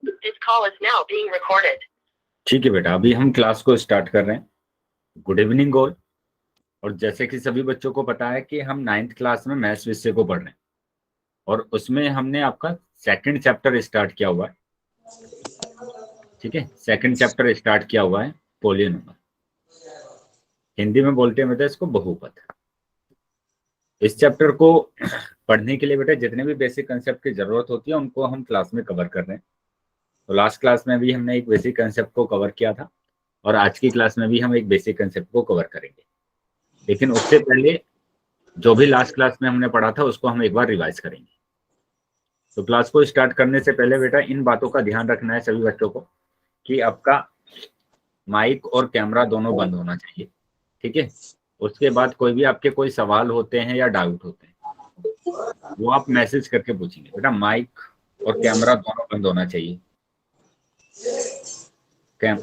This call is now being recorded. ठीक है बेटा, अभी हम क्लास को स्टार्ट कर रहे हैं। Good evening all. और जैसे कि सभी बच्चों को पता है कि हम 9th क्लास में मैथ्स विषय को पढ़ रहे हैं और उसमें हमने आपका सेकंड चैप्टर स्टार्ट किया हुआ है। ठीक है, सेकंड चैप्टर स्टार्ट किया हुआ है पॉलिनोमियल। हिंदी में बोलते हैं बेटा इसको बहुपद। इस चैप्टर को पढ़ने के लिए बेटा जितने भी बेसिक कंसेप्ट की जरूरत होती है उनको हम क्लास में कवर कर रहे हैं। तो लास्ट क्लास में भी हमने एक बेसिक कंसेप्ट को कवर किया था और आज की क्लास में भी हम एक बेसिक कंसेप्ट को कवर करेंगे। लेकिन उससे पहले जो भी लास्ट क्लास में हमने पढ़ा था उसको हम एक बार रिवाइज करेंगे। तो क्लास को स्टार्ट करने से पहले बेटा इन बातों का ध्यान रखना है सभी बच्चों को कि आपका माइक और कैमरा दोनों बंद होना चाहिए। ठीक है, उसके बाद कोई भी आपके कोई सवाल होते हैं या डाउट होते हैं वो आप मैसेज करके पूछेंगे। बेटा माइक और कैमरा दोनों बंद होना चाहिए।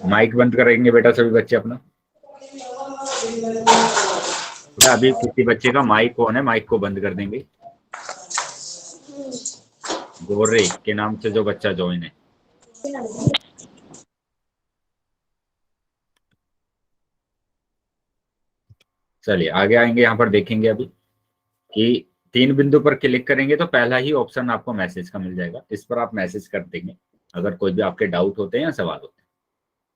माइक बंद करेंगे बेटा सभी बच्चे अपना। अभी किसी बच्चे का माइक ऑन है, माइक को बंद कर देंगे। गोरे के नाम से जो बच्चा ज्वाइन है। चलिए आगे आएंगे, यहाँ पर देखेंगे अभी कि 3 बिंदु पर क्लिक करेंगे तो पहला ही ऑप्शन आपको मैसेज का मिल जाएगा। इस पर आप मैसेज कर देंगे अगर कोई भी आपके डाउट होते हैं या सवाल होते हैं।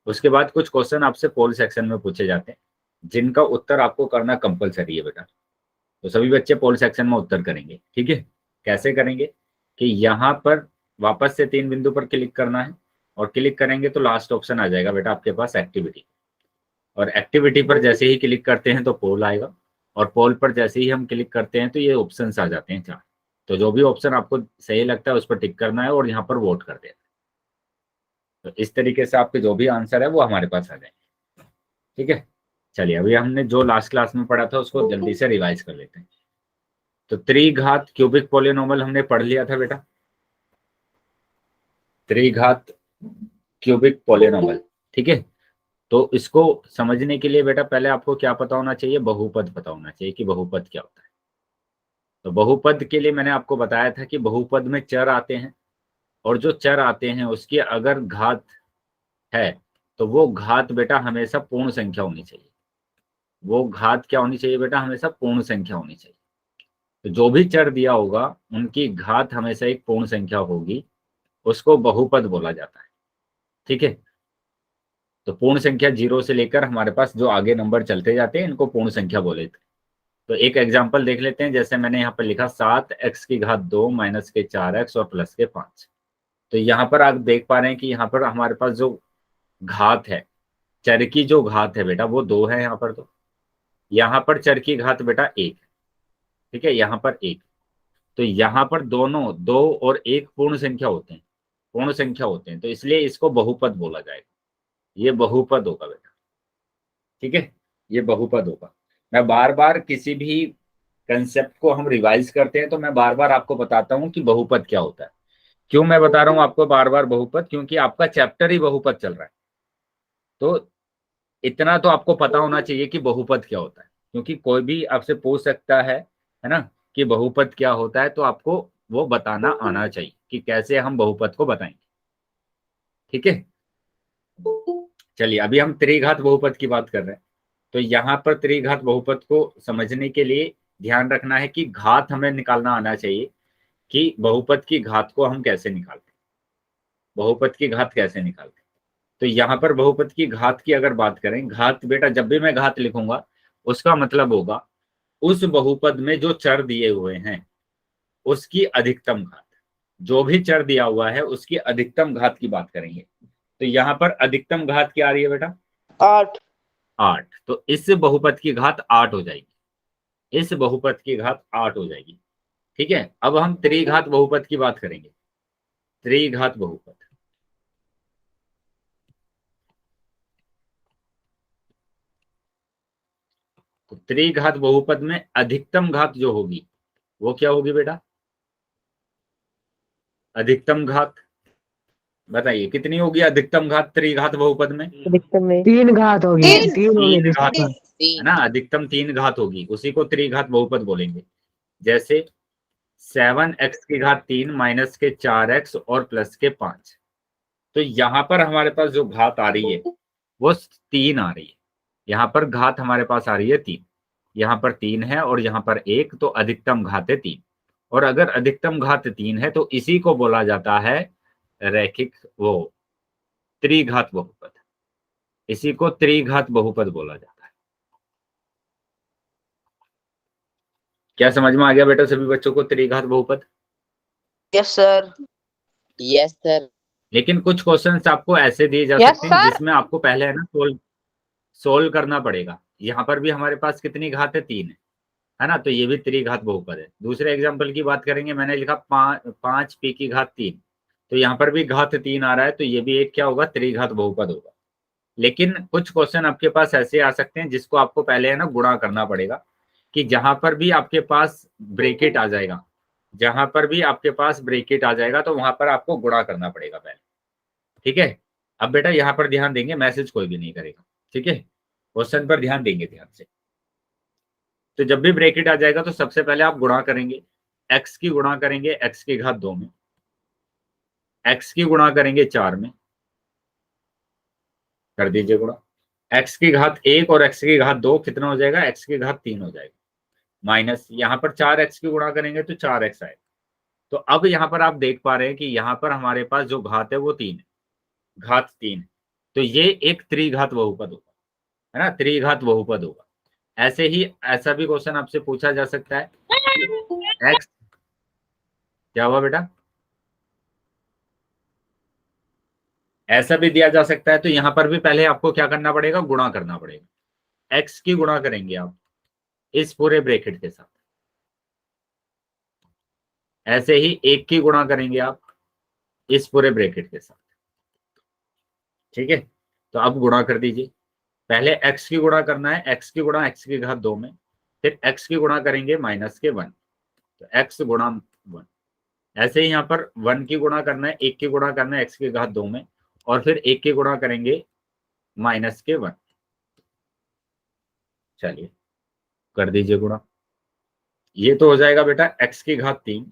उसके बाद कुछ क्वेश्चन आपसे पोल सेक्शन में पूछे जाते हैं जिनका उत्तर आपको करना कंपलसरी है बेटा। तो सभी बच्चे पोल सेक्शन में उत्तर करेंगे। ठीक है, कैसे करेंगे कि यहाँ पर वापस से 3 बिंदु पर क्लिक करना है और क्लिक करेंगे तो लास्ट ऑप्शन आ जाएगा बेटा आपके पास एक्टिविटी। और एक्टिविटी पर जैसे ही क्लिक करते हैं तो पोल आएगा और पोल पर जैसे ही हम क्लिक करते हैं तो ये ऑप्शंस आ जाते हैं 4। तो जो भी ऑप्शन आपको सही लगता है उस पर टिक करना है और यहाँ पर वोट कर देना है। तो इस तरीके से आपके जो भी आंसर है वो हमारे पास आ जाएंगे। ठीक है, चलिए अभी हमने जो लास्ट क्लास में पढ़ा था उसको जल्दी से रिवाइज कर लेते हैं। तो त्रिघात क्यूबिक पॉलिनोमियल हमने पढ़ लिया था बेटा। त्रिघात क्यूबिक पॉलिनोमियल। ठीक है, तो इसको समझने के लिए बेटा पहले आपको क्या पता होना चाहिए, बहुपद पता होना चाहिए कि बहुपद क्या होता है। तो बहुपद के लिए मैंने आपको बताया था कि बहुपद में चर आते हैं और जो चर आते हैं उसकी अगर घात है तो वो घात बेटा हमेशा पूर्ण संख्या होनी चाहिए। वो घात क्या होनी चाहिए बेटा, हमेशा पूर्ण संख्या होनी चाहिए। तो जो भी चर दिया होगा उनकी घात हमेशा एक पूर्ण संख्या होगी, उसको बहुपद बोला जाता है। ठीक है, तो पूर्ण संख्या 0 से लेकर हमारे पास जो आगे नंबर चलते जाते हैं इनको पूर्ण संख्या बोले थे। तो एक एग्जांपल देख लेते हैं। जैसे मैंने यहाँ पर लिखा 7x की घात 2 माइनस के 4x और प्लस के 5। तो यहाँ पर आप देख पा रहे हैं कि यहाँ पर हमारे पास जो घात है, चर की जो घात है बेटा वो 2 है यहाँ पर। तो यहाँ पर चर की घात बेटा 1 है। ठीक है, यहाँ पर 1। तो यहाँ पर दोनों 2 और 1 पूर्ण संख्या होते हैं, पूर्ण संख्या होते हैं, तो इसलिए इसको बहुपद बोला जाएगा। ये बहुपद होगा बेटा। ठीक है, ये बहुपद होगा। मैं बार बार किसी भी कंसेप्ट को हम रिवाइज करते हैं तो मैं बार बार आपको बताता हूं कि बहुपद क्या होता है। क्यों मैं बता रहा हूं आपको बार बार बहुपद, क्योंकि आपका चैप्टर ही बहुपद चल रहा है। तो इतना तो आपको पता होना चाहिए कि बहुपद क्या होता है, क्योंकि कोई भी आपसे पूछ सकता है ना, कि बहुपद क्या होता है, तो आपको वो बताना आना चाहिए कि कैसे हम बहुपद को बताएंगे। ठीक है, चलिए अभी हम त्रिघात बहुपद की बात कर रहे हैं। तो यहाँ पर त्रिघात बहुपद को समझने के लिए ध्यान रखना है कि घात हमें निकालना आना चाहिए कि बहुपद की घात को हम कैसे निकालते हैं, बहुपद की घात कैसे निकालते हैं। तो यहाँ पर बहुपद की घात की अगर बात करें, घात बेटा जब भी मैं घात लिखूंगा उसका मतलब होगा उस बहुपद में जो चर दिए हुए हैं उसकी अधिकतम घात। जो भी चर दिया हुआ है उसकी अधिकतम घात की बात करेंगे। तो यहाँ पर अधिकतम घात क्या आ रही है बेटा, 8। 8। तो इस बहुपद की घात 8 हो जाएगी। इस बहुपद की घात 8 हो जाएगी। ठीक है, अब हम त्रिघात बहुपद की बात करेंगे। त्रिघात बहुपद, तो त्रिघात बहुपद में अधिकतम घात जो होगी वो क्या होगी बेटा, अधिकतम घात बताइए कितनी होगी अधिकतम घात त्रिघात बहुपद में। अधिकतम में 3 घात होगी, 3 होगी 3 घात अधिकतम। है ना, अधिकतम 3 घात होगी, उसी को त्रिघात बहुपद बोलेंगे। जैसे 7x की घात 3 माइनस के 4x और प्लस के 5। तो यहाँ पर हमारे पास जो घात आ रही है वो 3 आ रही है। यहाँ पर घात हमारे पास आ रही है 3, यहाँ पर 3 है और यहाँ पर 1, तो अधिकतम घात है 3। और अगर अधिकतम घात 3 है तो इसी को बोला जाता है रैखिक वो त्रिघात बहुपद। इसी को त्रिघात बहुपद बोला जाता है। क्या समझ में आ गया बेटा सभी बच्चों को त्रिघात बहुपद? Yes sir. Yes sir. लेकिन कुछ क्वेश्चंस आपको ऐसे दिए जा Yes, सकते हैं sir. जिसमें आपको पहले है ना सोल्व करना पड़ेगा। यहाँ पर भी हमारे पास कितनी घात है? 3 है ना, तो ये भी त्रिघात बहुपद है। दूसरे एग्जाम्पल की बात करेंगे, मैंने लिखा 5 पी की घात 3, तो यहाँ पर भी घात 3 आ रहा है, तो ये भी एक क्या होगा? त्रिघात बहुपद होगा। लेकिन कुछ क्वेश्चन आपके पास ऐसे आ सकते हैं जिसको आपको पहले है ना गुणा करना पड़ेगा, कि जहां पर भी आपके पास ब्रेकेट आ जाएगा, जहां पर भी आपके पास ब्रेकेट आ जाएगा तो वहां पर आपको गुणा करना पड़ेगा पहले। ठीक है, अब बेटा यहाँ पर ध्यान देंगे, मैसेज कोई भी नहीं करेगा। ठीक है, क्वेश्चन पर ध्यान देंगे ध्यान से। तो जब भी ब्रैकेट आ जाएगा तो सबसे पहले आप गुणा करेंगे, x की गुणा करेंगे x की घात 2 में, x की गुणा करेंगे 4 में, कर दीजिए गुणा। x की घात 1 और x की घात 2 कितना हो जाएगा? x की घात 3 हो जाएगा, माइनस यहाँ पर 4x की गुणा करेंगे तो 4x आएगा। तो अब यहाँ पर आप देख पा रहे हैं कि यहाँ पर हमारे पास जो घात है वो 3 है, घात 3। तो ये एक त्रिघात बहुपद होगा, है ना, त्रिघात बहुपद होगा। ऐसे ही ऐसा भी क्वेश्चन आपसे पूछा जा सकता है, x क्या हुआ बेटा? ऐसा भी दिया जा सकता है, तो यहां पर भी पहले आपको क्या करना पड़ेगा? गुणा करना पड़ेगा। x की गुणा करेंगे आप इस पूरे ब्रैकेट के साथ, ऐसे ही 1 की गुणा करेंगे आप इस पूरे ब्रैकेट के साथ। ठीक है, तो अब गुणा कर दीजिए। पहले x की गुणा करना है, x की गुणा x की घात 2 में, फिर x की गुणा करेंगे माइनस के 1, तो x गुणा 1। ऐसे ही यहाँ पर 1 की गुणा करना है, 1 की गुणा करना है x की घात 2 में, और फिर 1 की गुणा करेंगे माइनस के 1। चलिए कर दीजिए गुणा। ये तो हो जाएगा बेटा x की घात 3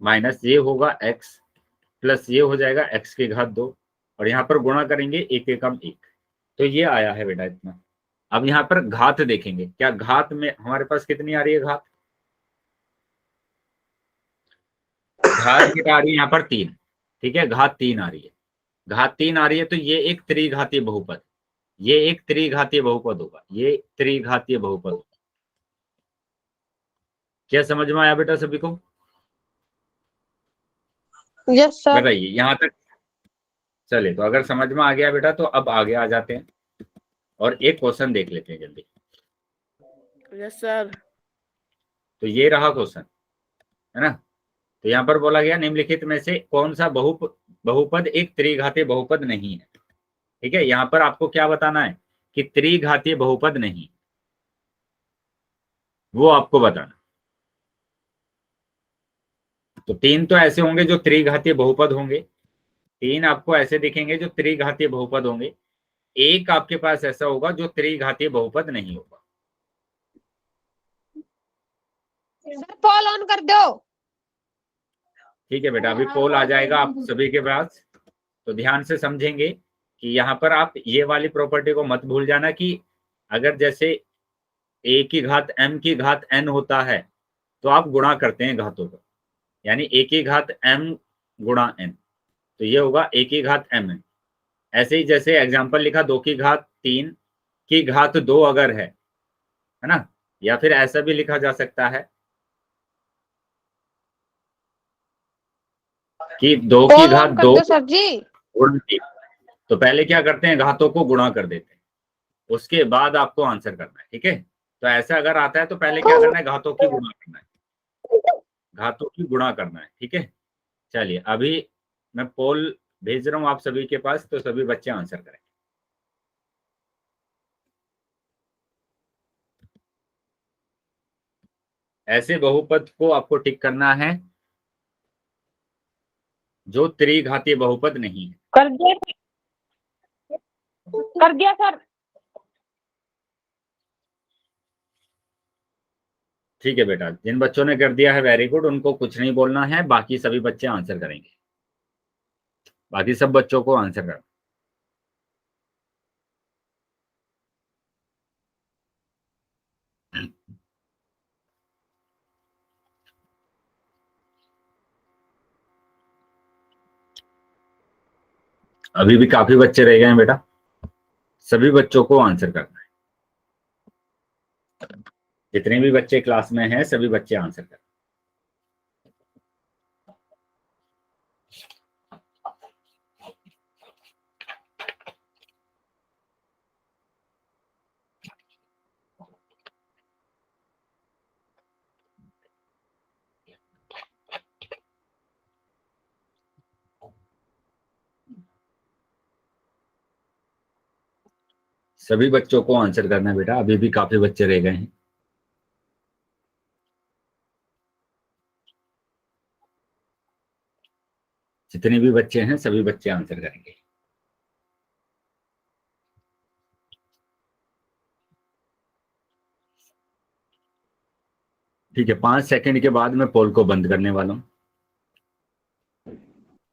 माइनस ये होगा x प्लस ये हो जाएगा x की घात 2, और यहाँ पर गुणा करेंगे 1 एकम 1, तो ये आया है बेटा इतना। अब यहाँ पर घात देखेंगे, क्या घात में हमारे पास कितनी आ रही है? घात कितना आ रही है? यहाँ पर 3। ठीक है, घात 3 आ रही है, घात 3 आ रही है, तो ये एक त्रिघातीय बहुपद, ये एक त्रिघातीय बहुपद होगा, ये त्रिघातीय बहुपद होगा। क्या समझ में आया बेटा सभी को? Yes sir. बताइए यहाँ तक। चलिए, तो अगर समझ में आ गया बेटा तो अब आगे आ जाते हैं और एक क्वेश्चन देख लेते हैं जल्दी। Yes sir. तो ये रहा क्वेश्चन, है ना। तो यहाँ पर बोला गया निम्नलिखित में से कौन सा बहुपद एक त्रिघातीय बहुपद नहीं है। ठीक है, यहाँ पर आपको क्या बताना है कि त्रिघातीय बहुपद नहीं, वो आपको बताना। तो 3 तो ऐसे होंगे जो त्रिघातीय बहुपद होंगे, 3 आपको ऐसे दिखेंगे जो त्रिघातीय बहुपद होंगे, एक आपके पास ऐसा होगा जो त्रिघातीय बहुपद नहीं होगा। पोल ऑन कर दो। ठीक है बेटा, अभी पोल आ जाएगा आप सभी के पास, तो ध्यान से समझेंगे कि यहाँ पर आप ये वाली प्रॉपर्टी को मत भूल जाना कि अगर जैसे a की घात m की घात n होता है तो आप गुणा करते हैं घातों को, यानी a की घात m गुणा n, तो ये होगा a की घात m। ऐसे ही जैसे एग्जांपल लिखा 2 की घात 3 की घात 2 अगर है ना, या फिर ऐसा भी लिखा जा सकता है कि 2 की पोल घात ऑन कर 2 दो सर जी। गुण 3। तो पहले क्या करते हैं? घातों को गुणा कर देते हैं, उसके बाद आपको आंसर करना है। ठीक है, तो ऐसा अगर आता है तो पहले क्या करना है? घातों की गुणा करना है, घातों की गुणा करना है। ठीक है, चलिए अभी मैं पोल भेज रहा हूं आप सभी के पास, तो सभी बच्चे आंसर करें। ऐसे बहुपद को आपको टिक करना है जो त्रिघातीय बहुपद नहीं है। कर दिया, कर दिया सर। ठीक है बेटा, जिन बच्चों ने कर दिया है वेरी गुड, उनको कुछ नहीं बोलना है, बाकी सभी बच्चे आंसर करेंगे। बाकी सब बच्चों को आंसर करना। अभी भी काफी बच्चे रह गए हैं बेटा, सभी बच्चों को आंसर करना है। जितने भी बच्चे क्लास में हैं सभी बच्चे आंसर करना। सभी बच्चों को आंसर करना है बेटा, अभी भी काफी बच्चे रह गए हैं। जितने भी बच्चे हैं सभी बच्चे आंसर करेंगे। ठीक है, 5 सेकंड के बाद मैं पोल को बंद करने वाला हूं।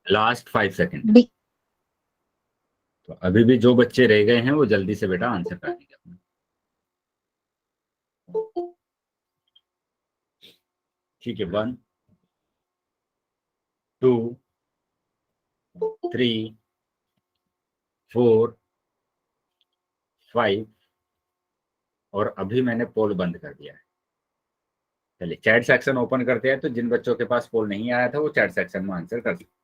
Last 5 second. तो अभी भी जो बच्चे रह गए हैं वो जल्दी से बेटा आंसर कर देंगे अपना। ठीक है, 1 2 3 4 5 और अभी मैंने पोल बंद कर दिया है। चलिए चैट सेक्शन ओपन करते हैं, तो जिन बच्चों के पास पोल नहीं आया था वो चैट सेक्शन में आंसर कर सकते।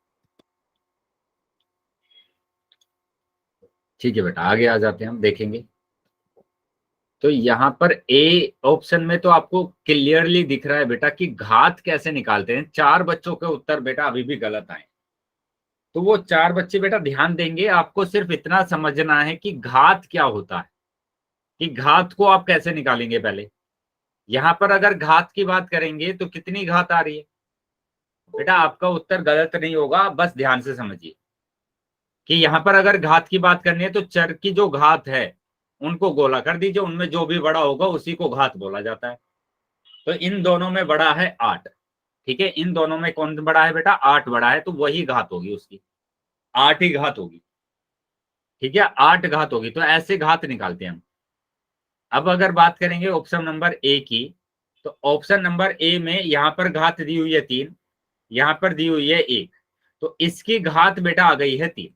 ठीक है बेटा, आगे आ जाते हैं, हम देखेंगे। तो यहाँ पर ए ऑप्शन में तो आपको क्लियरली दिख रहा है बेटा कि घात कैसे निकालते हैं। 4 बच्चों के उत्तर बेटा अभी भी गलत आए। तो वो 4 बच्चे बेटा ध्यान देंगे, आपको सिर्फ इतना समझना है कि घात क्या होता है, कि घात को आप कैसे निकालेंगे। पहले यहां पर अगर घात की बात करेंगे तो कितनी घात आ रही है बेटा, आपका उत्तर गलत नहीं होगा, बस ध्यान से समझिए कि यहां पर अगर घात की बात करनी है तो चर की जो घात है उनको गोला कर दीजिए, उनमें जो भी बड़ा होगा उसी को घात बोला जाता है। तो इन दोनों में बड़ा है 8। ठीक है, इन दोनों में कौन बड़ा है बेटा, 8 बड़ा है, तो वही घात होगी उसकी, 8 ही घात होगी। ठीक है, 8 घात होगी। तो ऐसे घात निकालते हैं हम। अब अगर बात करेंगे ऑप्शन नंबर ए की, तो ऑप्शन नंबर ए में यहां पर घात दी हुई है 3, यहां पर दी हुई है 1, तो इसकी घात बेटा आ गई है 3,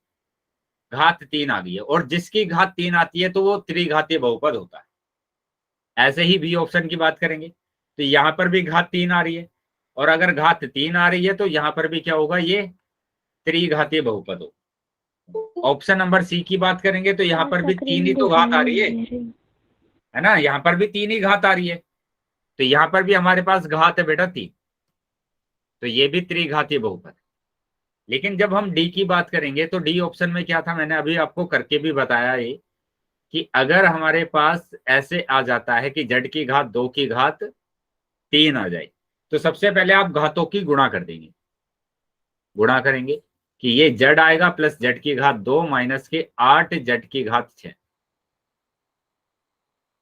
घात 3 आ गई है। और जिसकी घात 3 आती है तो वो त्रिघातीय बहुपद होता है। ऐसे ही बी ऑप्शन की बात करेंगे तो यहां पर भी घात 3 आ रही है, और अगर घात 3 आ रही है तो यहां पर भी क्या होगा, ये त्रिघातीय बहुपद होगा। ऑप्शन नंबर सी की बात करेंगे तो यहाँ पर भी 3 ही तो घात आ रही है ना, यहाँ पर भी 3 ही घात आ रही है, तो यहाँ पर भी हमारे पास घात है बेटा 3, तो ये भी त्रिघातीय बहुपद। लेकिन जब हम डी की बात करेंगे तो डी ऑप्शन में क्या था, मैंने अभी आपको करके भी बताया ये, कि अगर हमारे पास ऐसे आ जाता है कि z की घात 2 की घात 3 आ जाए, तो सबसे पहले आप घातों की गुणा कर देंगे, गुणा करेंगे कि ये z आएगा प्लस z की घात 2 माइनस के 8 z की घात 6,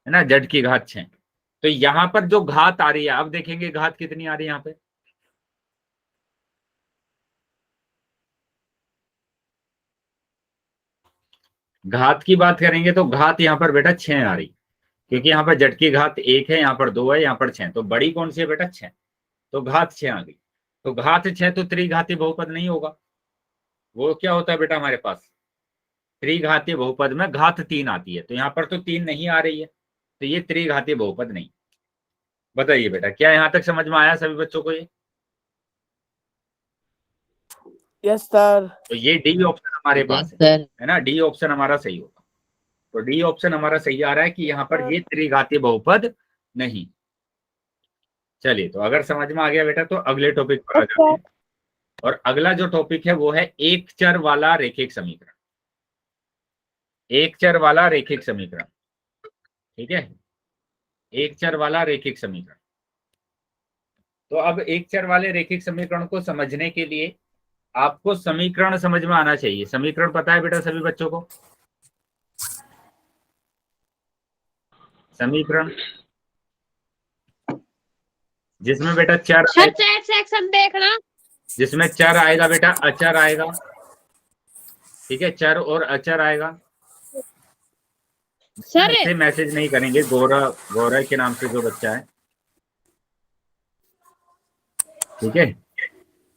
है ना, z की घात 6। तो यहां पर जो घात आ रही है, अब देखेंगे घात कितनी आ रही है यहाँ पे, घात की बात करेंगे तो घात यहाँ पर बेटा 6 आ रही, क्योंकि यहाँ पर z की घात 1 है, यहाँ पर 2 है, यहाँ पर 6, तो बड़ी कौन सी है बेटा 6, तो घात 6 आ गई। तो घात 6 तो त्रिघातीय बहुपद नहीं होगा, वो क्या होता है बेटा हमारे पास, त्रिघातीय बहुपद में घात 3 आती है, तो यहाँ पर तो 3 नहीं आ रही है, तो ये त्रिघातीय बहुपद नहीं। बताइए बेटा, क्या यहाँ तक समझ में आया सभी बच्चों को ये? Yes sir. तो ये डी ऑप्शन हमारे पास है ना, डी ऑप्शन हमारा सही होगा। तो डी ऑप्शन हमारा सही आ रहा है कि यहाँ पर ये त्रिघातीय बहुपद नहीं। चलिए, तो अगर समझ में आ गया बेटा तो अगले टॉपिक पर आ जाते हैं। और अगला जो टॉपिक है वो है एक चर वाला रैखिक समीकरण। एक चर वाला रैखिक समीकरण, ठीक है, एक चर वाला रैखिक समीकरण। तो अब एक चर वाले रैखिक समीकरण को समझने के लिए आपको समीकरण समझ में आना चाहिए। समीकरण पता है बेटा सभी बच्चों को? समीकरण जिसमें बेटा चर सर चैट सेक्शन देखना, जिसमें चर आएगा बेटा, अचर आएगा, ठीक है, चर और अचर आएगा। सर ऐसे मैसेज नहीं करेंगे, गौरव के नाम से जो बच्चा है, ठीक है,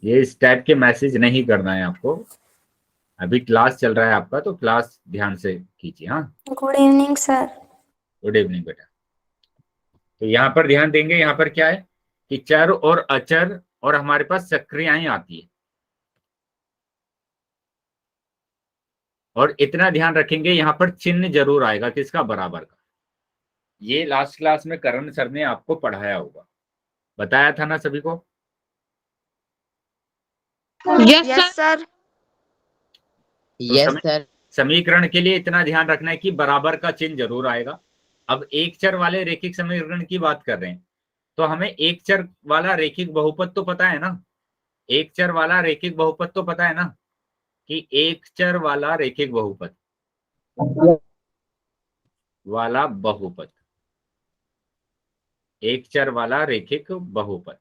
ये इस टाइप के मैसेज नहीं करना है आपको। अभी क्लास चल रहा है आपका, तो क्लास ध्यान से कीजिए। हाँ, good evening sir. Good evening बेटा। तो यहाँ पर ध्यान देंगे, यहाँ पर क्या है कि चर और अचर और हमारे पास सक्रियाएं आती है, और इतना ध्यान रखेंगे यहाँ पर चिन्ह जरूर आएगा, किसका, बराबर का। ये लास्ट क्लास में करण सर ने आपको पढ़ाया होगा, बताया था ना सभी को। Yes yes sir. Sir. Yes sir. समीकरण के लिए इतना ध्यान रखना है कि बराबर का चिन्ह जरूर आएगा। अब एक चर वाले रैखिक समीकरण की बात कर रहे हैं, तो हमें एक चर वाला रैखिक बहुपद तो पता है ना, एक चर वाला रैखिक बहुपद तो पता है ना, कि एक चर वाला रैखिक बहुपद वाला बहुपद, एक चर वाला रैखिक बहुपद।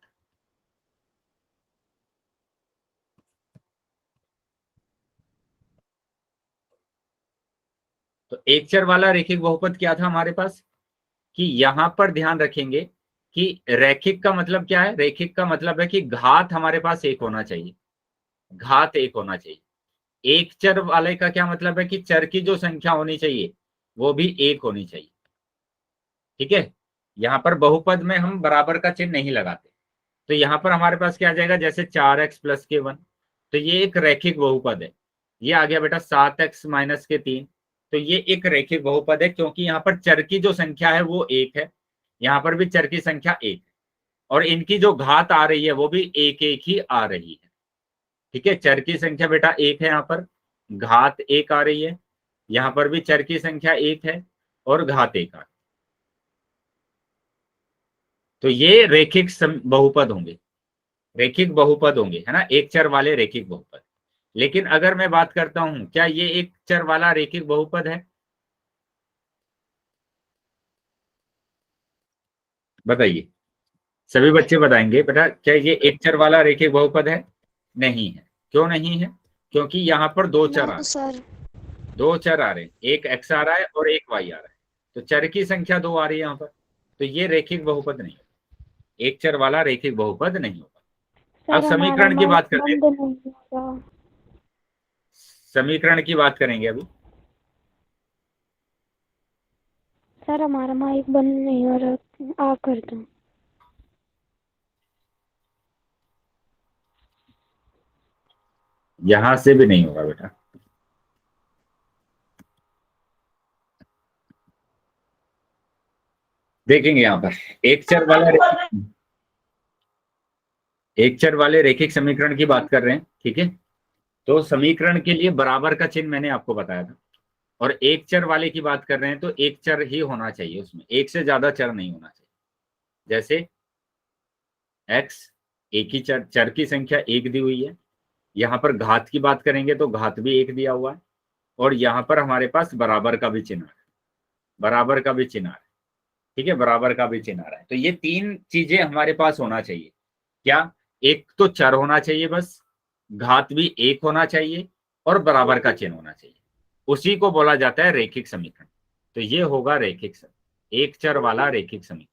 तो एक चर वाला रैखिक बहुपद क्या था हमारे पास, कि यहां पर ध्यान रखेंगे कि रैखिक का मतलब क्या है, रैखिक का मतलब है कि घात हमारे पास एक होना चाहिए, घात एक होना चाहिए। एक चर वाले का क्या मतलब है कि चर की जो संख्या होनी चाहिए वो भी एक होनी चाहिए, ठीक है। यहां पर बहुपद में हम बराबर का चिन्ह नहीं लगाते, तो यहां पर हमारे पास क्या आ जाएगा, जैसे 4x प्लस के 1, तो ये एक रैखिक बहुपद है। ये आ गया बेटा 7x माइनस के 3, तो ये एक रैखिक बहुपद है, क्योंकि यहाँ पर चर की जो संख्या है वो एक है, यहाँ पर भी चर की संख्या एक है, और इनकी जो घात आ रही है वो भी एक एक ही आ रही है, ठीक है। चर की संख्या बेटा एक है, यहाँ पर घात एक आ रही है, यहाँ पर भी चर की संख्या एक है और घात एक आ रही है। तो ये रैखिक बहुपद होंगे, रैखिक बहुपद होंगे, है ना, एक चर वाले रैखिक बहुपद। लेकिन अगर मैं बात करता हूं, क्या ये एक चर वाला रैखिक बहुपद है, बताइए, सभी बच्चे बताएंगे बेटा, क्या ये एक चर वाला रैखिक बहुपद है? नहीं है। क्यों नहीं है? क्योंकि यहाँ पर दो चर आ रहे सर। दो चर आ रहे हैं, एक x आ रहा है और एक y आ रहा है, तो चर की संख्या दो आ रही है यहाँ पर, तो ये रैखिक बहुपद नहीं, एक चर वाला रैखिक बहुपद नहीं होगा। अब समीकरण की बात करते हैं, समीकरण की बात करेंगे अभी। सर हमारा माइक बंद नहीं हो रहा, आ कर दो। यहां से भी नहीं होगा बेटा, देखेंगे यहां पर एक चर वाले रैखिक समीकरण की बात कर रहे हैं, ठीक है। तो समीकरण के लिए बराबर का चिन्ह मैंने आपको बताया था, और एक चर वाले की बात कर रहे हैं तो एक चर ही होना चाहिए, उसमें एक से ज्यादा चर नहीं होना चाहिए। जैसे x, एक ही चर की संख्या एक दी हुई है, यहाँ पर घात की बात करेंगे तो घात भी एक दिया हुआ है, और यहाँ पर हमारे पास बराबर का भी चिन्ह आ रहा है, बराबर का भी चिन्ह आ रहा है, ठीक है, बराबर का भी चिन्ह आ रहा है। तो ये तीन चीजें हमारे पास होना चाहिए। क्या? एक तो चर होना चाहिए बस, घात भी एक होना चाहिए, और बराबर का चिन्ह होना चाहिए, उसी को बोला जाता है रैखिक समीकरण। तो ये होगा रैखिक एक चर वाला रैखिक समीकरण।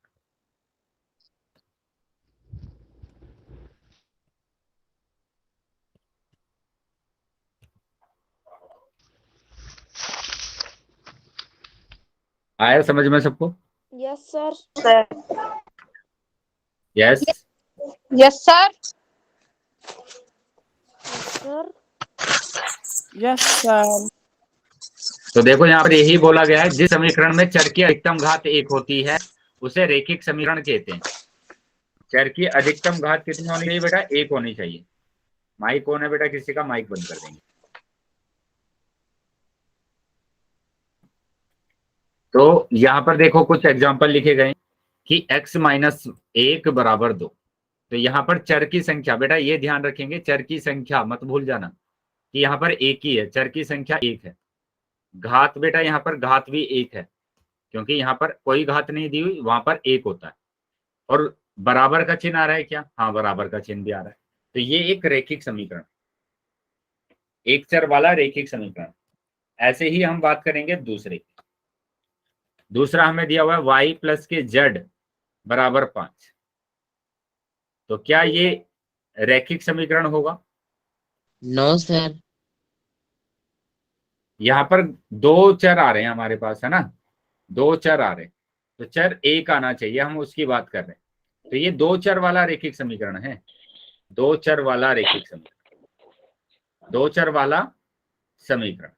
आया समझ में सबको? Yes sir. Yes yes sir. Sir. Yes, sir. तो देखो यहाँ पर यही बोला गया है, जिस समीकरण में चर की अधिकतम घात एक होती है उसे रैखिक समीकरण कहते हैं। चर की अधिकतम घात कितनी होनी चाहिए बेटा? एक होनी चाहिए। माइक कौन है बेटा? किसी का माइक बंद कर देंगे। तो यहाँ पर देखो कुछ एग्जाम्पल लिखे गए कि x माइनस एक बराबर 2। तो यहाँ पर चर की संख्या बेटा ये ध्यान रखेंगे, चर की संख्या मत भूल जाना कि यहाँ पर एक ही है, चर की संख्या एक है। घात बेटा यहाँ पर घात भी एक है, क्योंकि यहाँ पर कोई घात नहीं दी हुई, वहां पर एक होता है। और बराबर का चिन्ह आ रहा है क्या? हाँ, बराबर का चिन्ह भी आ रहा है। तो ये एक रैखिक समीकरण, एक चर वाला रैखिक समीकरण। ऐसे ही हम बात करेंगे दूसरे। दूसरा हमें दिया हुआ है y प्लस के z बराबर 5। तो क्या ये रैखिक समीकरण होगा? No sir. यहाँ पर दो चर आ रहे हैं हमारे पास, है ना, दो चर आ रहे हैं, तो चर एक आना चाहिए, हम उसकी बात कर रहे हैं। तो ये दो चर वाला रैखिक समीकरण है, दो चर वाला रैखिक समीकरण, दो चर वाला समीकरण,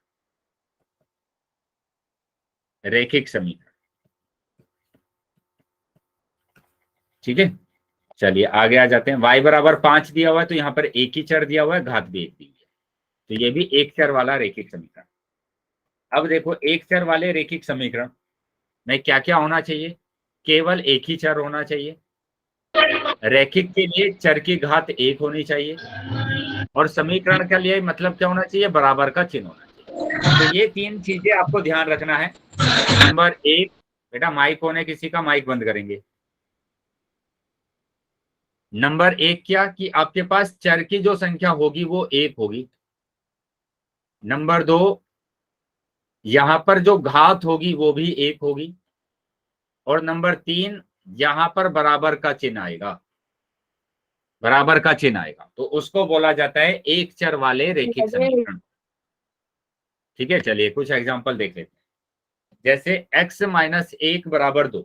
रैखिक समीकरण। ठीक है, चलिए आगे आ जाते हैं। y बराबर 5 दिया हुआ है, तो यहाँ पर एक ही चर दिया हुआ है, घात भी एक दी हुई है, तो ये भी एक चर वाला रैखिक समीकरण। अब देखो, एक चर वाले रैखिक समीकरण में क्या क्या होना चाहिए? केवल एक ही चर होना चाहिए, रैखिक के लिए चर की घात एक होनी चाहिए, और समीकरण के लिए मतलब क्या होना चाहिए? बराबर का चिन्ह होना चाहिए। तो ये तीन चीजें आपको ध्यान रखना है। नंबर एक, बेटा माइक होने किसी का माइक बंद करेंगे। नंबर एक क्या कि आपके पास चर की जो संख्या होगी वो एक होगी। नंबर दो, यहां पर जो घात होगी वो भी एक होगी। और नंबर तीन, यहां पर बराबर का चिन्ह आएगा, बराबर का चिन्ह आएगा, तो उसको बोला जाता है एक चर वाले रैखिक समीकरण। ठीक है, चलिए कुछ एग्जांपल देख लेते हैं। जैसे x माइनस 1 बराबर 2,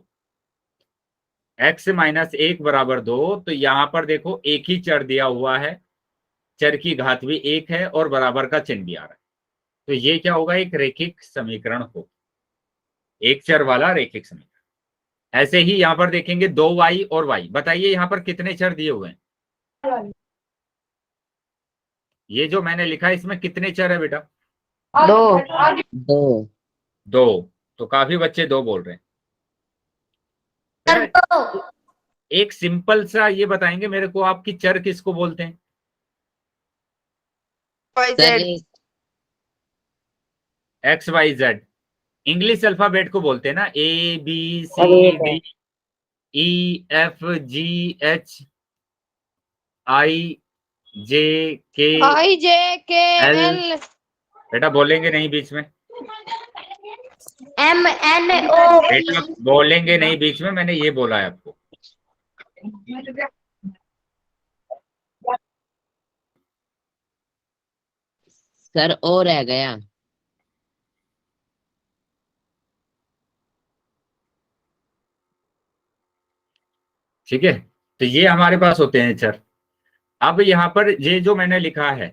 x माइनस 1 बराबर 2, तो यहां पर देखो एक ही चर दिया हुआ है, चर की घात भी एक है और बराबर का चिन्ह भी आ रहा है, तो ये क्या होगा? एक रैखिक समीकरण हो, एक चर वाला रैखिक समीकरण। ऐसे ही यहां पर देखेंगे 2y और y, बताइए यहां पर कितने चर दिए हुए हैं? ये जो मैंने लिखा है इसमें कितने चर है बेटा? दो। दो। दो। तो काफी बच्चे दो बोल रहे हैं। एक सिंपल सा ये बताएंगे मेरे को, आपकी चर किसको बोलते हैं? X Y Z. English alphabet को बोलते हैं ना, A B C D E F G H I J K IJKL बेटा बोलेंगे नहीं बीच में, MNO बेटा बोलेंगे नहीं बीच में, मैंने ये बोला है आपको। सर ओ रह गया। ठीक है, तो ये हमारे पास होते हैं चर। अब यहाँ पर ये जो मैंने लिखा है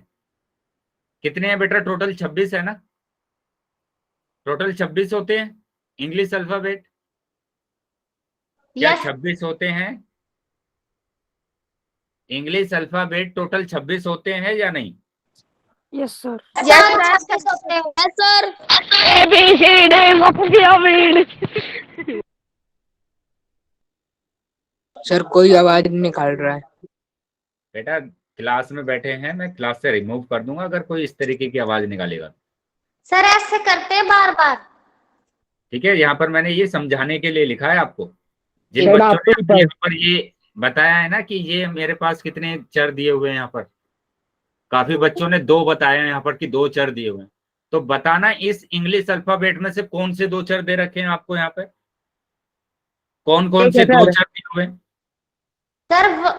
कितने हैं बेटा? टोटल 26 है ना, टोटल 26 होते हैं इंग्लिश अल्फाबेट। क्या 26 होते हैं? इंग्लिश अल्फाबेट टोटल 26 होते हैं या नहीं? Yes sir. सर कोई आवाज नहीं निकाल रहा है। बेटा क्लास में बैठे हैं, मैं क्लास से रिमूव कर दूंगा अगर कोई इस तरीके की आवाज निकालेगा। सर ऐसे करते हैं बार बार। ठीक है, यहाँ पर मैंने ये समझाने के लिए लिखा है आपको। जिन सर, बच्चों आपको ने बताओ। यहाँ पर ये बताया है ना कि ये मेरे पास कितने चर दिए हुए हैं, यहाँ पर काफी बच्चों ने दो बताया है यहाँ पर कि दो चर दिए हुए हैं, तो बताना इस इंग्लिश अल्फाबेट में से कौन से दो चर दे रखे हैं आपको यहाँ पे? कौन कौन से दो चर दिए हुए हैं? सर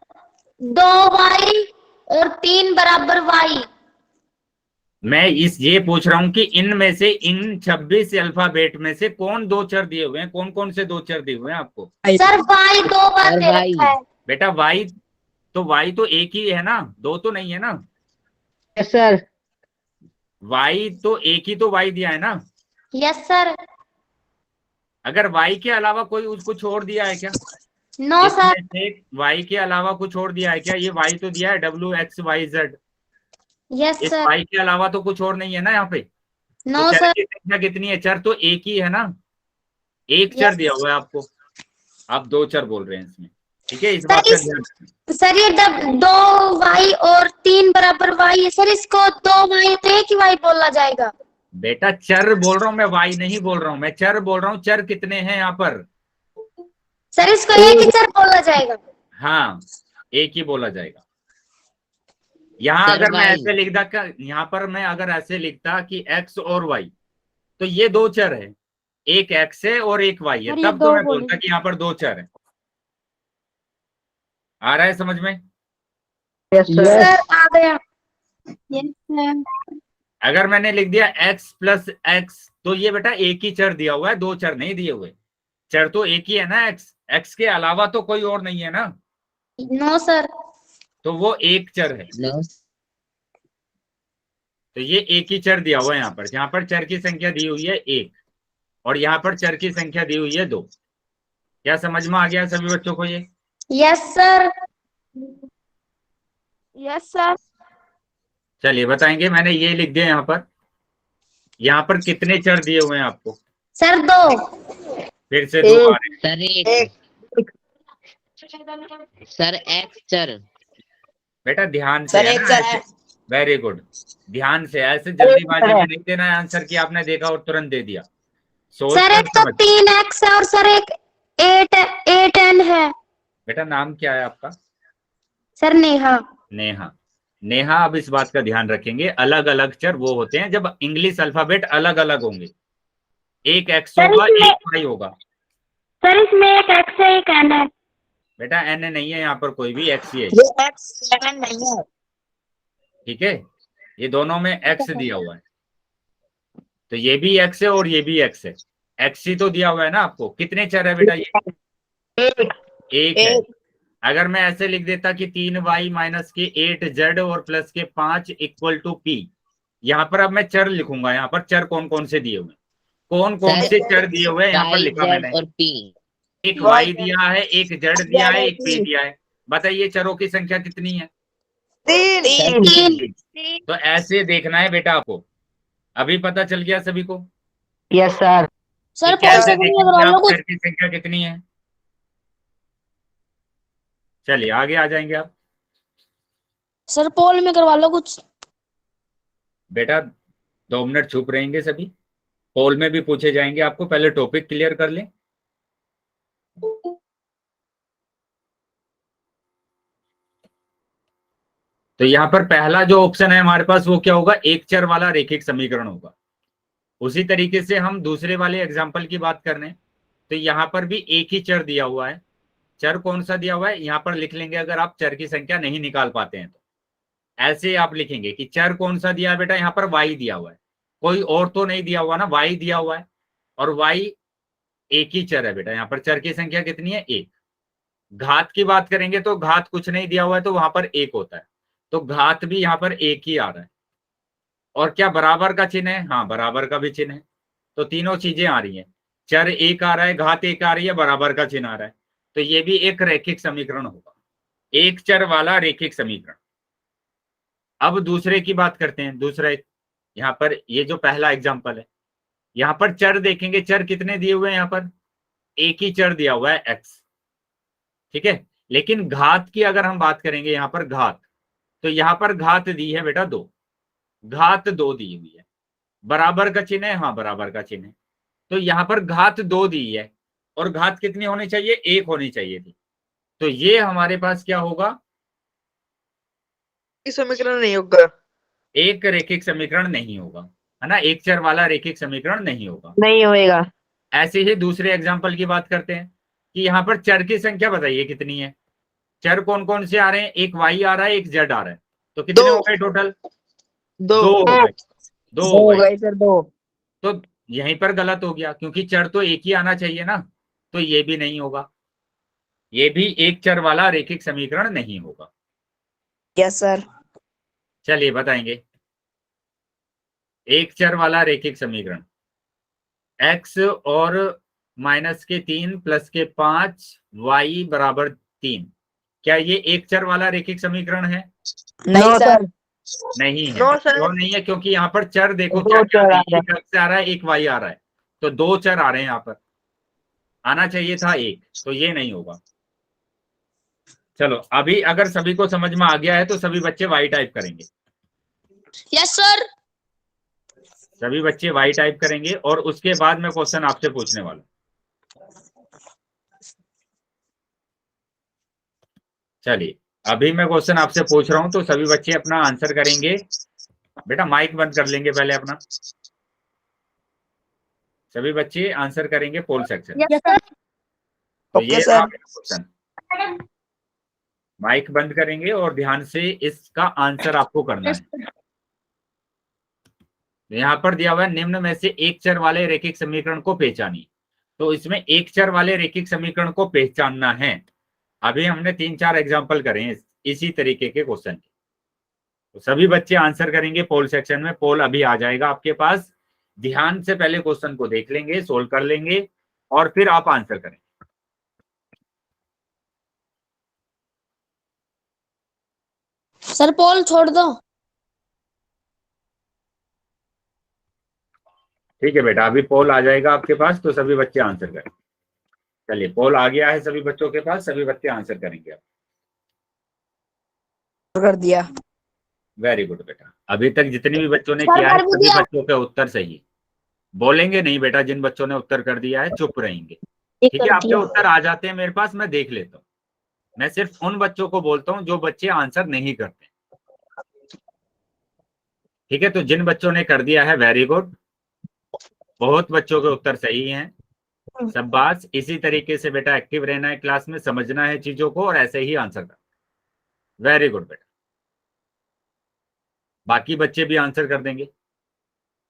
2y और 3 बराबर y। मैं ये पूछ रहा हूं कि इनमें से, इन 26 अल्फाबेट में से कौन दो चर दिए हुए हैं? कौन कौन से दो चर दिए हुए हैं आपको? सर y 2 बार दे रखा है। बेटा y तो एक ही है ना, दो तो नहीं है ना? Yes sir. y तो एक ही तो y दिया है ना? Yes sir. अगर y के अलावा कोई उसको छोड़ दिया है क्या? No sir. y के अलावा कुछ और दिया है क्या? ये y तो दिया है WXYZ। यस इस सर। y के अलावा तो कुछ और नहीं है ना यहाँ पे? नो तो चर सर। की संख्या कितनी है? चर तो एक ही है ना, एक चर दिया हुआ है आपको, आप दो चर बोल रहे हैं इसमें। ठीक है, इस बात का ध्यान रखना। सर ये 2y और 3 बराबर y है सर, इसको 2y तो एक ही y बोला जाएगा। बेटा चर बोल रहा हूँ मैं, y नहीं बोल रहा हूँ मैं, चर बोल रहा हूँ। चर कितने हैं यहाँ पर? सर इसको एक ही चर बोला जाएगा। हाँ, एक ही बोला जाएगा। यहाँ सर, अगर मैं Y। ऐसे लिखता, यहाँ पर मैं अगर ऐसे लिखता कि x और y, तो ये दो चर है, एक x है और एक y है, सर, ये तब तो दो मैं बोले बोलता कि यहाँ पर दो चर है। आ रहा है समझ में? Yes sir. सर आ गया। Yes sir. अगर मैंने लिख दिया x प्लस एक्स, तो ये बेटा एक ही चर दिया हुआ है, दो चर नहीं दिए हुए। चर तो एक ही है ना, x के अलावा तो कोई और नहीं है ना, नो सर। तो वो एक चर है। नो। तो ये एक ही चर दिया हुआ है यहाँ पर चर की संख्या दी हुई है एक, और यहाँ पर चर की संख्या दी हुई है दो। क्या समझ में आ गया सभी बच्चों को ये? Yes sir. Yes sir. चलिए बताएंगे, मैंने ये लिख दिया यहाँ पर कितने चर दिए हुए हैं आपको? सर दो। फिर से दो आ रहे हैं। सर एक। सर x चर। बेटा ध्यान से, है ना? वेरी गुड, ध्यान से, ऐसे जल्दीबाजी में नहीं देना है आंसर की आपने देखा और तुरंत दे दिया। सोच सर कर एक तो समझ। 3x है और सर एक 8n है। बेटा नाम क्या है आपका? सर नेहा। नेहा। नेहा, अब इस बात का ध्यान रखेंगे, अलग अलग चर वो होते हैं जब इंग्लिश अल्फाबेट अलग अलग होंगे। एक एक्स होगा, एक वाई होगा। सर इसमें एक x है, एक n है। बेटा एन नहीं है यहाँ पर, कोई भी एक्स ही है, नहीं है। ठीक है? ये दोनों में एक्स दिया हुआ है, तो ये भी एक्स है और ये भी एक्स है। एक्स ही तो दिया हुआ है ना आपको। कितने चर है बेटा ये? एक है। अगर मैं ऐसे लिख देता कि 3y माइनस के 8z और प्लस के 5 इक्वल टू p, यहाँ पर अब मैं चर लिखूंगा। यहाँ पर चर कौन कौन से दिए हुए, कौन कौन से चर दिए हुए यहाँ पर Y, लिखा Z मैंने। और P। एक y दिया है, एक z दिया है, एक p दिया है। बताइए चरों की संख्या कितनी है? तीन। तो ऐसे देखना है बेटा आपको। अभी पता चल गया सभी को? Yes sir. सर कि कैसे पॉइंट देखेंगे आप चर की संख्या कितनी है? चलिए आगे आ जाएंगे आप। सर पोल में करवा लो कुछ। बेटा 2 मिनट चुप रहेंगे सभी, पोल में भी पूछे जाएंगे आपको, पहले टॉपिक क्लियर कर लें। तो यहाँ पर पहला जो ऑप्शन है हमारे पास वो क्या होगा? एक चर वाला रेखिक समीकरण होगा। उसी तरीके से हम दूसरे वाले एग्जाम्पल की बात कर रहे हैं, तो यहाँ पर भी एक ही चर दिया हुआ है। चर कौन सा दिया हुआ है यहाँ पर लिख लेंगे, अगर आप चर की संख्या नहीं निकाल पाते हैं तो ऐसे आप लिखेंगे कि चर कौन सा दिया है बेटा, यहाँ पर y दिया हुआ है, कोई और तो नहीं दिया हुआ ना, y दिया हुआ है, और y एक ही चर है बेटा। यहाँ पर चर की संख्या कितनी है? एक। घात की बात करेंगे तो घात कुछ नहीं दिया हुआ है, तो वहां पर एक होता है, तो घात भी यहाँ पर एक ही आ रहा है। और क्या बराबर का चिन्ह है? हाँ बराबर का भी चिन्ह है। तो तीनों चीजें आ रही हैं, चर एक आ रहा है, घात एक आ रही है, बराबर का चिन्ह आ रहा है, तो ये भी एक रैखिक समीकरण होगा, एक चर वाला रैखिक समीकरण। अब दूसरे की बात करते हैं। दूसरा यहाँ पर ये जो पहला एग्जाम्पल है, यहाँ पर चर देखेंगे, चर कितने दिए हुए हैं? यहाँ पर एक ही चर दिया हुआ है x, ठीक है? लेकिन घात की अगर हम बात करेंगे, यहाँ पर घात, तो यहाँ पर घात दी है बेटा 2, घात 2 दी हुई है। बराबर का चिन्ह है? हाँ बराबर का चिन्ह है। तो यहाँ पर घात 2 दी है, और घात कितनी होनी चाहिए? 1 होनी चाहिए थी। तो ये हमारे पास क्या होगा? समीकरण नहीं होगा, एक रैखिक समीकरण नहीं होगा, है ना? एक चर वाला रैखिक समीकरण नहीं होगा। नहीं होएगा। ऐसे ही दूसरे एग्जाम्पल की बात करते हैं कि यहाँ पर चर की संख्या बताइए कितनी है? चर कौन कौन से आ रहे हैं? एक y आ रहा है, एक z आ रहा है, तो कितने हो गए टोटल? 2 हो गए। 2 हो गए सर, 2। तो यहीं पर गलत हो गया, क्योंकि चर तो एक ही आना चाहिए ना, तो ये भी नहीं होगा, ये भी एक चर वाला रैखिक समीकरण नहीं होगा। Yes sir. चलिए बताएंगे एक चर वाला रैखिक समीकरण, x और माइनस के 3 प्लस के 5 y बराबर 3, क्या ये एक चर वाला रैखिक समीकरण है? नहीं सर। नहीं है। No sir. क्यों नहीं है? क्योंकि यहाँ पर चर देखो दो क्या क्या चर है, आ रहा है। एक x आ रहा है, एक y आ रहा है, तो 2 चर आ रहे हैं यहाँ पर, आना चाहिए था 1, तो ये नहीं होगा। चलो अभी अगर सभी को समझ में आ गया है तो सभी बच्चे y टाइप करेंगे। Yes sir. सभी बच्चे y टाइप करेंगे और उसके बाद मैं क्वेश्चन आपसे पूछने वाला हूं। चलिए अभी मैं क्वेश्चन आपसे पूछ रहा हूं तो सभी बच्चे अपना आंसर करेंगे। बेटा माइक बंद कर लेंगे पहले अपना। सभी बच्चे आंसर करेंगे पोल सेक्शन। Yes sir. तो ओके ये सर। रहा क्वेश्चन। माइक बंद करेंगे और ध्यान से इसका आंसर आपको करना है। यहाँ पर दिया हुआ है निम्न में से एक चर वाले रैखिक समीकरण को पहचानिए। तो इसमें एक चर वाले रैखिक समीकरण को पहचानना है। अभी हमने 3-4 एग्जाम्पल करे हैं इसी तरीके के क्वेश्चन के। तो सभी बच्चे आंसर करेंगे पोल सेक्शन में। पोल अभी आ जाएगा आपके पास। ध्यान से पहले क्वेश्चन को देख लेंगे, सोल्व कर लेंगे और फिर आप आंसर करेंगे। सर पोल छोड़ दो। ठीक है बेटा, अभी पोल आ जाएगा आपके पास तो सभी बच्चे आंसर करें। चलिए पोल आ गया है सभी बच्चों के पास, सभी बच्चे आंसर करेंगे अब। कर दिया। वेरी गुड बेटा, अभी तक जितने भी बच्चों ने सर किया है कर भी सभी दिया। बच्चों के उत्तर सही। बोलेंगे नहीं बेटा, जिन बच्चों ने उत्तर कर दिया है चुप रहेंगे। ठीक है, आपके उत्तर आ जाते हैं मेरे पास, मैं देख लेता हूँ। मैं सिर्फ उन बच्चों को बोलता हूँ जो बच्चे आंसर नहीं करते। ठीक है, तो जिन बच्चों ने कर दिया है वेरी गुड, बहुत बच्चों के उत्तर सही हैं। सब बात इसी तरीके से बेटा एक्टिव रहना है क्लास में, समझना है चीजों को और ऐसे ही आंसर करना। वेरी गुड बेटा, बाकी बच्चे भी आंसर कर देंगे।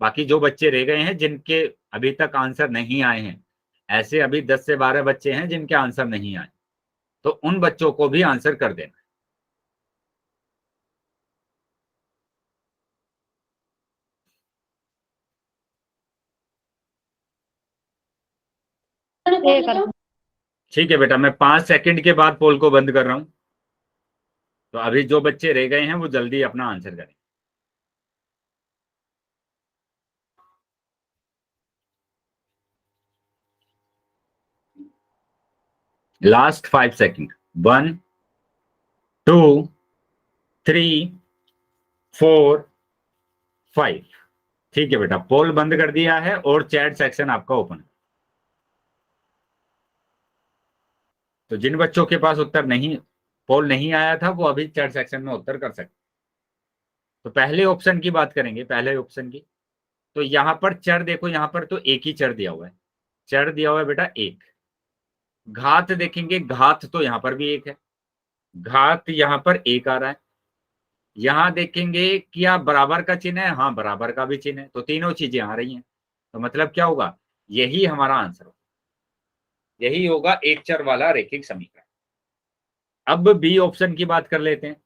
बाकी जो बच्चे रह गए हैं जिनके अभी तक आंसर नहीं आए हैं, ऐसे अभी 10 से 12 बच्चे हैं जिनके आंसर नहीं आए, तो उन बच्चों को भी आंसर कर देना। ठीक है बेटा, मैं 5 सेकंड के बाद पोल को बंद कर रहा हूं। तो अभी जो बच्चे रह गए हैं वो जल्दी अपना आंसर करें। Last 5 second. 1 2 3 4 5। ठीक है बेटा, पोल बंद कर दिया है और चैट सेक्शन आपका ओपन है। तो जिन बच्चों के पास उत्तर नहीं, पोल नहीं आया था, वो अभी चैट सेक्शन में उत्तर कर सकते। तो पहले ऑप्शन की बात करेंगे, पहले ऑप्शन की। तो यहां पर चर देखो, यहां पर तो एक ही चर दिया हुआ है। चर दिया हुआ है बेटा एक। घात देखेंगे, घात तो यहां पर भी एक है, घात यहां पर एक आ रहा है। यहां देखेंगे क्या बराबर का चिन्ह है, हाँ बराबर का भी चिन्ह है, तो तीनों चीजें आ रही हैं। तो मतलब क्या होगा, यही हमारा आंसर होगा, यही होगा एक चर वाला रैखिक समीकरण। अब बी ऑप्शन की बात कर लेते हैं।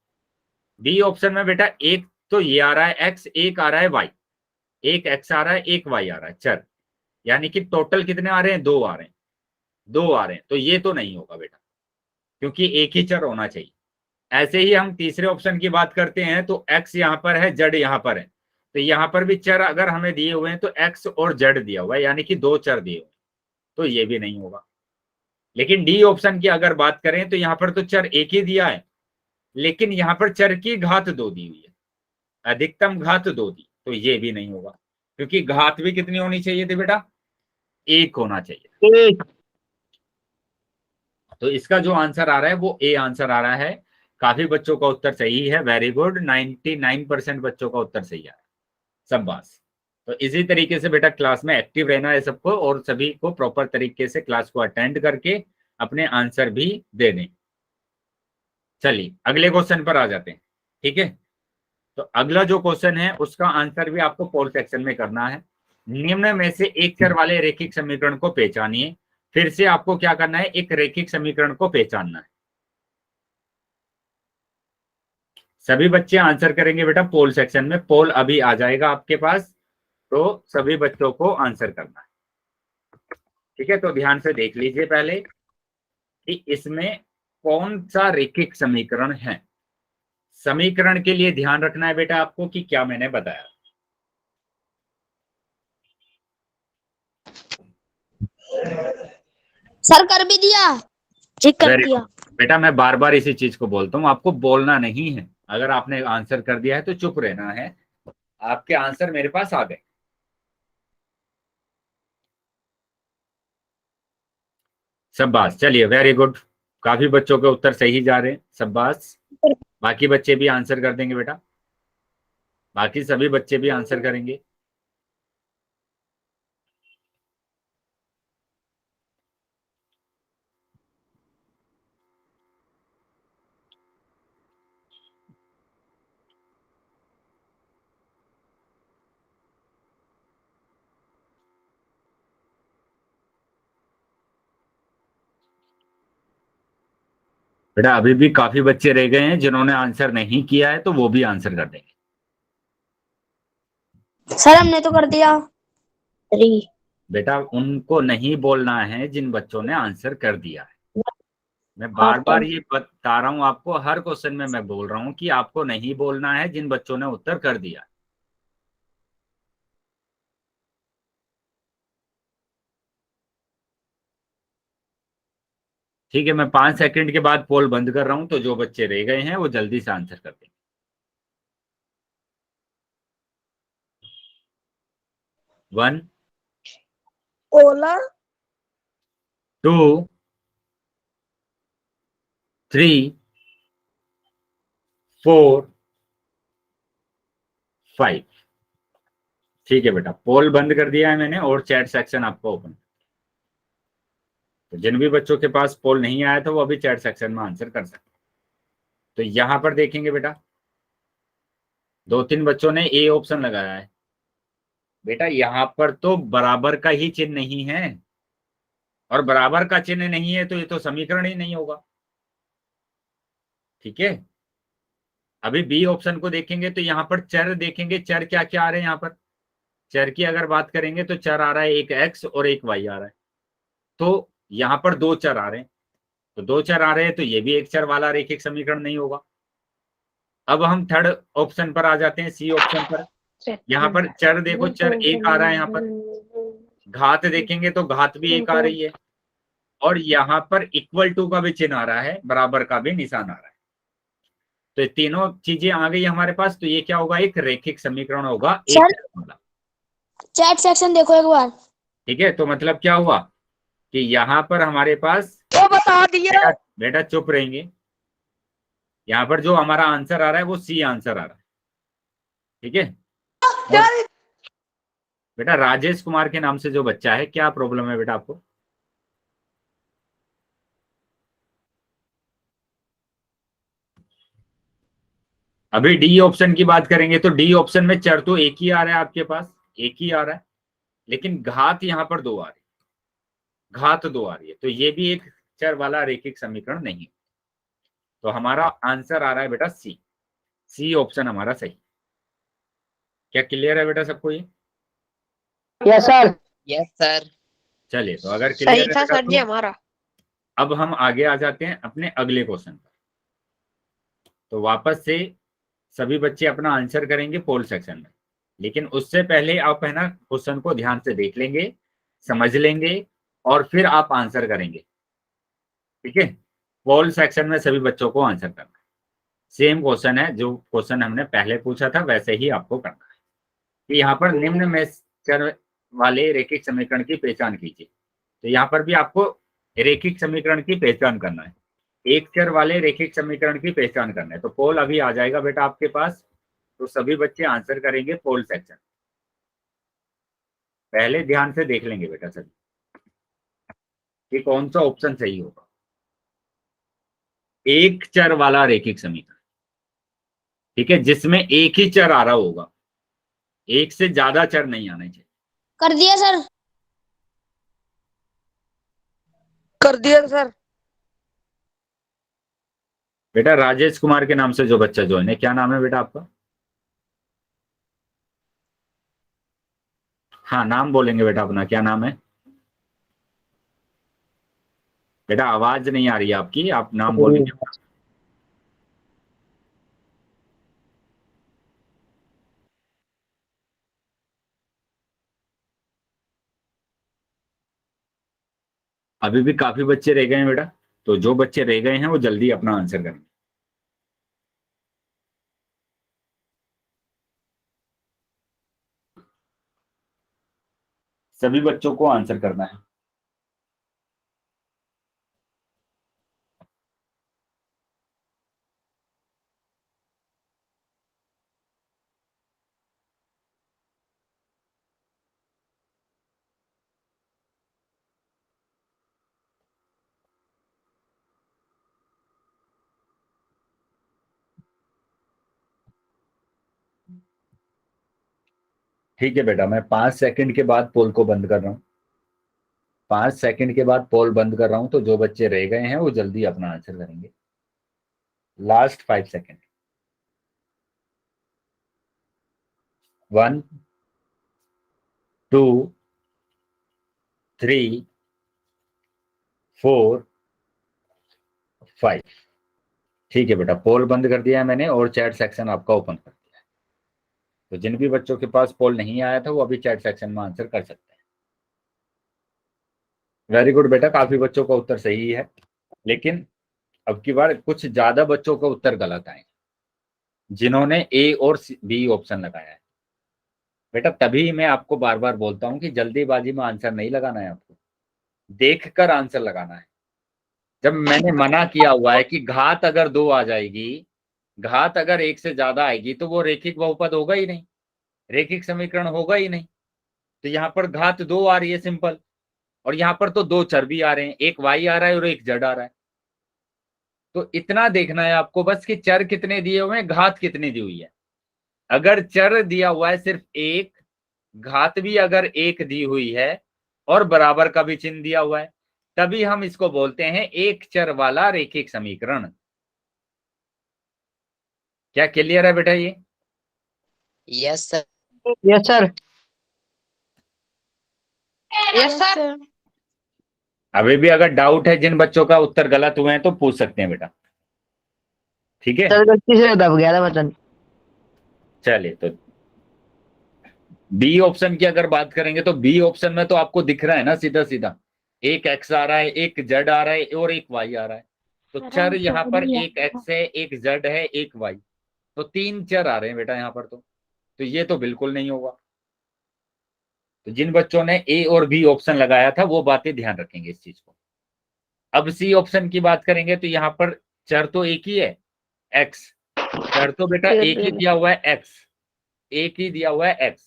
बी ऑप्शन में बेटा एक तो ये आ रहा है एक्स, एक आ रहा है वाई। एक एक्स आ रहा है, एक वाई आ रहा है चर, यानी कि टोटल कितने आ रहे हैं, दो आ रहे हैं, दो आ रहे हैं। तो ये तो नहीं होगा बेटा, क्योंकि एक ही चर होना चाहिए। ऐसे ही हम तीसरे ऑप्शन की बात करते हैं तो x यहां पर है, z यहां पर है, तो यहां पर भी चर अगर हमें दिए हुए हैं तो x और z दिया हुआ है, यानी कि दो चर दिए हुए हैं, तो ये भी नहीं होगा। लेकिन डी ऑप्शन की अगर बात करें तो यहां पर तो चर एक ही दिया है, लेकिन यहां पर चर की घात दो दी हुई है, अधिकतम घात दो दी, तो ये भी नहीं होगा, क्योंकि घात भी कितनी होनी चाहिए थी बेटा, एक होना चाहिए। एक। तो इसका जो आंसर आ रहा है वो ए आंसर आ रहा है। काफी बच्चों का उत्तर सही है, वेरी गुड, 99% बच्चों का उत्तर सही आ रहा है। सब बात। तो इसी तरीके से बेटा क्लास में एक्टिव रहना है सबको, और सभी को प्रॉपर तरीके से क्लास को अटेंड करके अपने आंसर भी दे दें। चलिए अगले क्वेश्चन पर आ जाते हैं। ठीक है, तो अगला जो क्वेश्चन है उसका आंसर भी आपको पोल सेक्शन में करना है। निम्न में से एक चर वाले रैखिक समीकरण को पहचानिए। फिर से आपको क्या करना है, एक रैखिक समीकरण को पहचानना है। सभी बच्चे आंसर करेंगे बेटा पोल सेक्शन में। पोल अभी आ जाएगा आपके पास, तो सभी बच्चों को आंसर करना है। ठीक है, तो ध्यान से देख लीजिए पहले कि इसमें कौन सा रैखिक समीकरण है। समीकरण के लिए ध्यान रखना है बेटा आपको कि क्या मैंने बताया। सर कर भी दिया। जी कर Very दिया। good। बेटा मैं बार बार इसी चीज को बोलता हूं, आपको बोलना नहीं है। अगर आपने आंसर कर दिया है तो चुप रहना है, आपके आंसर मेरे पास आ गए। सब बात, चलिए वेरी गुड, काफी बच्चों के उत्तर सही जा रहे हैं। सब बात। बाकी बच्चे भी आंसर कर देंगे बेटा, बाकी सभी बच्चे भी आंसर करेंगे। बेटा अभी भी काफी बच्चे रह गए हैं जिन्होंने आंसर नहीं किया है, तो वो भी आंसर कर देंगे। सर हमने तो कर दिया। 3। बेटा उनको नहीं बोलना है जिन बच्चों ने आंसर कर दिया है। मैं बार हाँ, बार ये बता रहा हूं आपको, हर क्वेश्चन में मैं बोल रहा हूं कि आपको नहीं बोलना है जिन बच्चों ने उत्तर कर दिया है। ठीक है, मैं 5 सेकंड के बाद पोल बंद कर रहा हूं, तो जो बच्चे रह गए हैं वो जल्दी से आंसर कर देंगे। 1, ओला 2, 3, 4, 5। ठीक है बेटा, पोल बंद कर दिया है मैंने और चैट सेक्शन आपको ओपन। तो जिन भी बच्चों के पास पोल नहीं आया था वो अभी चैट सेक्शन में आंसर कर सकते। तो यहां पर देखेंगे बेटा, 2-3 बच्चों ने ए ऑप्शन लगाया है। बेटा यहां पर तो बराबर का ही चिन्ह नहीं है, और बराबर का चिन्ह नहीं है तो ये तो समीकरण ही नहीं होगा। ठीक है, अभी बी ऑप्शन को देखेंगे तो यहाँ पर चर देखेंगे, चर क्या क्या आ रहे हैं। यहाँ पर चर की अगर बात करेंगे तो चर आ रहा है, एक एक्स और एक वाई आ रहा है। तो यहाँ पर 2 चर आ रहे हैं, तो 2 चर आ रहे हैं तो ये भी एक चर वाला रैखिक समीकरण नहीं होगा। अब हम थर्ड ऑप्शन पर आ जाते हैं, सी ऑप्शन पर। यहाँ पर चर देखो, चर एक आ रहा है। यहाँ पर घात देखेंगे तो घात भी एक आ रही है, और यहाँ पर इक्वल टू का भी चिन्ह आ रहा है, बराबर का भी निशान आ रहा है। तो ये तीनों चीजें आ गई हमारे पास, तो ये क्या होगा, एक रैखिक समीकरण होगा एक सर चर वाला। चैट सेक्शन देखो एक बार। ठीक है, तो मतलब क्या हुआ कि यहाँ पर हमारे पास वो बता दिया। बेटा बेटा चुप रहेंगे, यहाँ पर जो हमारा आंसर आ रहा है वो सी आंसर आ रहा है। ठीक है, और बेटा राजेश कुमार के नाम से जो बच्चा है, क्या प्रॉब्लम है बेटा आपको? अभी डी ऑप्शन की बात करेंगे तो डी ऑप्शन में चर तो एक ही आ रहा है आपके पास, एक ही आ रहा है, लेकिन घात यहाँ पर 2 आ रही है, घात 2 आ रही है, तो ये भी एक चर वाला रैखिक समीकरण नहीं। तो हमारा आंसर आ रहा है बेटा सी, सी ऑप्शन हमारा सही। क्या क्लियर है बेटा सबको ये? Yes sir. Yes sir. चलिए, तो अगर सही क्लियर है था बेटा सर जी तो हमारा। अब हम आगे आ जाते हैं अपने अगले क्वेश्चन पर। तो वापस से सभी बच्चे अपना आंसर करेंगे पोल सेक्शन में, लेकिन उससे पहले आप है ना क्वेश्चन को ध्यान से देख लेंगे, समझ लेंगे, और फिर आप आंसर करेंगे। ठीक है, पोल सेक्शन में सभी बच्चों को आंसर करना है। सेम क्वेश्चन है, जो क्वेश्चन हमने पहले पूछा था वैसे ही आपको करना है कि यहाँ पर निम्न में चर वाले रैखिक समीकरण की पहचान कीजिए। तो यहाँ पर भी आपको रैखिक समीकरण की पहचान करना है, एक चर वाले रैखिक समीकरण की पहचान करना है। तो पोल अभी आ जाएगा बेटा आपके पास, तो सभी बच्चे आंसर करेंगे पोल सेक्शन। पहले ध्यान से देख लेंगे बेटा सभी कि कौन सा ऑप्शन सही होगा। एक चर वाला रैखिक समीकरण, ठीक है, जिसमें एक ही चर आ रहा होगा, एक से ज्यादा चर नहीं आने चाहिए। कर दिया सर। कर दिया सर। बेटा राजेश कुमार के नाम से जो बच्चा ज्वाइन है, क्या नाम है बेटा आपका? हाँ नाम बोलेंगे बेटा अपना, क्या नाम है बेटा? आवाज नहीं आ रही है आपकी, आप नाम बोलेंगे अपना। अभी भी काफी बच्चे रह गए हैं बेटा, तो जो बच्चे रह गए हैं वो जल्दी अपना आंसर करेंगे। सभी बच्चों को आंसर करना है। ठीक है बेटा, मैं 5 सेकंड के बाद पोल को बंद कर रहा हूँ। 5 सेकंड के बाद पोल बंद कर रहा हूं, तो जो बच्चे रह गए हैं वो जल्दी अपना आंसर करेंगे। Last 5 second. 1 2 3 4 5। ठीक है बेटा, पोल बंद कर दिया है मैंने और चैट सेक्शन आपका ओपन कर दिया है। तो जिन भी बच्चों के पास पोल नहीं आया था वो अभी चैट सेक्शन में आंसर कर सकते हैं। वेरी गुड बेटा, काफी बच्चों का उत्तर सही है, लेकिन अब की बार कुछ ज्यादा बच्चों का उत्तर गलत आए जिन्होंने ए और बी ऑप्शन लगाया है। बेटा तभी मैं आपको बार बार बोलता हूं कि जल्दीबाजी में आंसर नहीं लगाना है, आपको देखकर आंसर लगाना है। जब मैंने मना किया हुआ है कि घात अगर 2 आ जाएगी, घात अगर 1 से ज्यादा आएगी तो वो रेखिक बहुपद होगा ही नहीं, रेखिक समीकरण होगा ही नहीं। तो यहाँ पर घात 2 आ रही है सिंपल, और यहाँ पर तो 2 चर भी आ रहे हैं, एक y आ रहा है और एक z आ रहा है। तो इतना देखना है आपको बस कि चर कितने दिए हुए हैं, घात कितनी दी हुई है। अगर चर दिया हुआ है सिर्फ 1, घात भी अगर 1 दी हुई है और बराबर का भी चिन्ह दिया हुआ है, तभी हम इसको बोलते हैं एक चर वाला रेखिक समीकरण। क्या क्लियर है बेटा ये? Yes sir. Yes sir. Yes, sir. अभी भी अगर डाउट है, जिन बच्चों का उत्तर गलत हुए हैं तो पूछ सकते हैं बेटा, ठीक है? सर गलती से दब गया था बटन। चलिए, तो बी ऑप्शन की अगर बात करेंगे तो बी ऑप्शन में तो आपको दिख रहा है ना सीधा सीधा, एक x आ रहा है, एक z आ रहा है और एक y आ रहा है। तो सर, चर हम यहाँ पर सभी एक x है, एक z है, एक y, तो 3 चर आ रहे हैं बेटा यहाँ पर। तो ये तो बिल्कुल नहीं होगा। तो जिन बच्चों ने ए और बी ऑप्शन लगाया था वो बातें ध्यान रखेंगे इस चीज को। अब सी ऑप्शन की बात करेंगे तो यहाँ पर चर तो एक ही है, x। चर तो बेटा एक ही दिया हुआ है, x, एक ही दिया हुआ है x,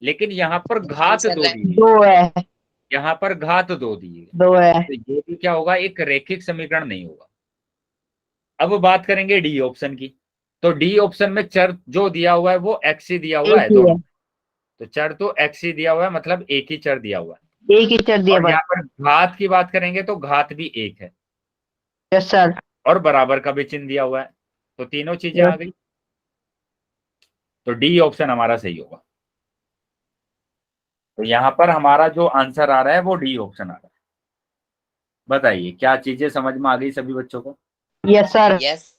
लेकिन यहाँ पर घात 2 दी है, 2 है, यहाँ पर घात 2 दी है, 2 है। तो ये भी क्या होगा, एक रेखिक समीकरण नहीं होगा। अब बात करेंगे डी ऑप्शन की, तो डी ऑप्शन में चर जो दिया हुआ है वो x ही दिया हुआ है एक ही दोनों। है। तो चर तो x ही दिया हुआ है, मतलब एक ही चर दिया हुआ है। एक ही चर दिया और बस। यहाँ पर घात की बात करेंगे तो घात भी 1 है यस सर। और बराबर का भी चिन्ह दिया हुआ है, तो तीनों चीजें आ गई। तो डी ऑप्शन हमारा सही होगा। तो यहाँ पर हमारा जो आंसर आ रहा है वो डी ऑप्शन आ रहा है। बताइए क्या चीजें समझ में आ गई सभी बच्चों को? Yes sir. यस।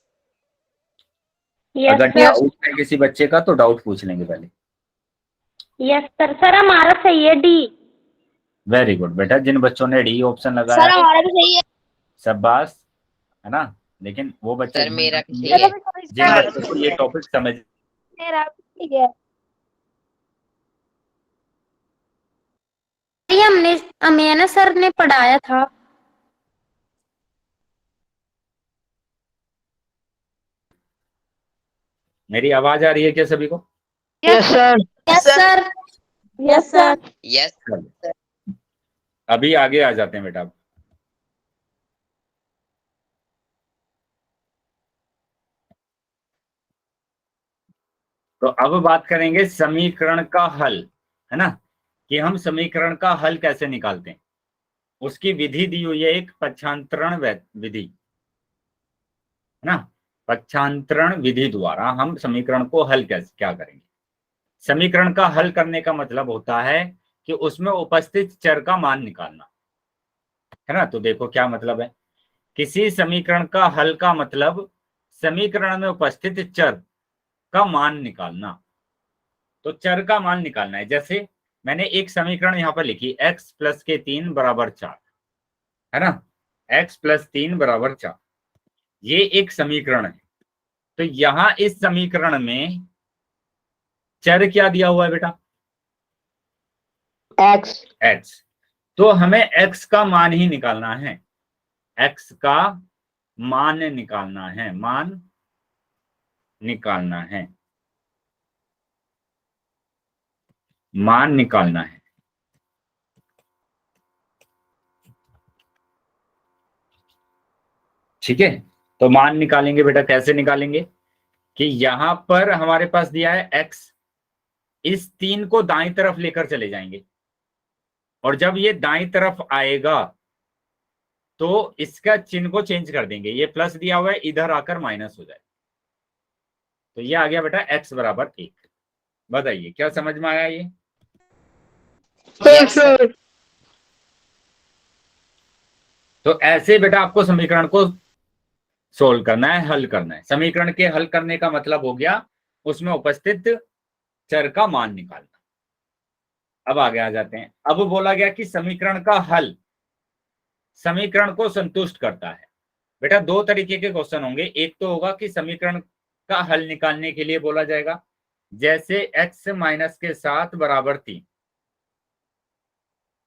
यस अगर सर। डाउट है किसी बच्चे का तो डाउट पूछ लेंगे पहले। Yes sir. सर हमारा सही है डी। वेरी गुड बेटा, जिन बच्चों ने डी ऑप्शन सर लगाया हमारा भी सही है। शाबाश, है ना? लेकिन वो बच्चे सर मेरा भी जिन सही है। बच्चों को ये टॉपिक समझ, मेरा भी ठीक है। ये हमें ना सर ने पढ़ाया था। मेरी आवाज आ रही है क्या सभी को? Yes sir. Yes sir. Yes sir. Yes. अभी आगे आ जाते हैं बेटा। तो अब बात करेंगे समीकरण का हल, है ना, कि हम समीकरण का हल कैसे निकालते हैं। उसकी विधि दी हुई है, एक पक्षांतरण विधि, है ना। पक्षांतरण विधि द्वारा हम समीकरण को हल कैसे क्या करेंगे। समीकरण का हल करने का मतलब होता है कि उसमें उपस्थित चर का मान निकालना, है ना। तो देखो क्या मतलब है, किसी समीकरण का हल का मतलब समीकरण में उपस्थित चर का मान निकालना। तो चर का मान निकालना है, जैसे मैंने एक समीकरण यहाँ पर लिखी, x + के 3 = 4, है ना। x + 3 = 4, ये एक समीकरण है। तो यहां इस समीकरण में चर क्या दिया हुआ है बेटा? x। तो हमें x का मान ही निकालना है, x का मान निकालना है, मान निकालना है, मान निकालना है। ठीक है, तो मान निकालेंगे बेटा, कैसे निकालेंगे कि यहां पर हमारे पास दिया है x, इस 3 को दाईं तरफ लेकर चले जाएंगे, और जब ये दाईं तरफ आएगा तो इसका चिन्ह को चेंज कर देंगे, ये प्लस दिया हुआ है इधर आकर माइनस हो जाए, तो ये आ गया बेटा x बराबर 1। बताइए क्या समझ में आया ये? Yes, sir. तो ऐसे बेटा आपको समीकरण को सोल्व करना है, हल करना है। समीकरण के हल करने का मतलब हो गया उसमें उपस्थित चर का मान निकालना। अब आगे आ जाते हैं। अब बोला गया कि समीकरण का हल समीकरण को संतुष्ट करता है। बेटा दो तरीके के क्वेश्चन होंगे, एक तो होगा कि समीकरण का हल निकालने के लिए बोला जाएगा, जैसे x माइनस के 7 बराबर 3,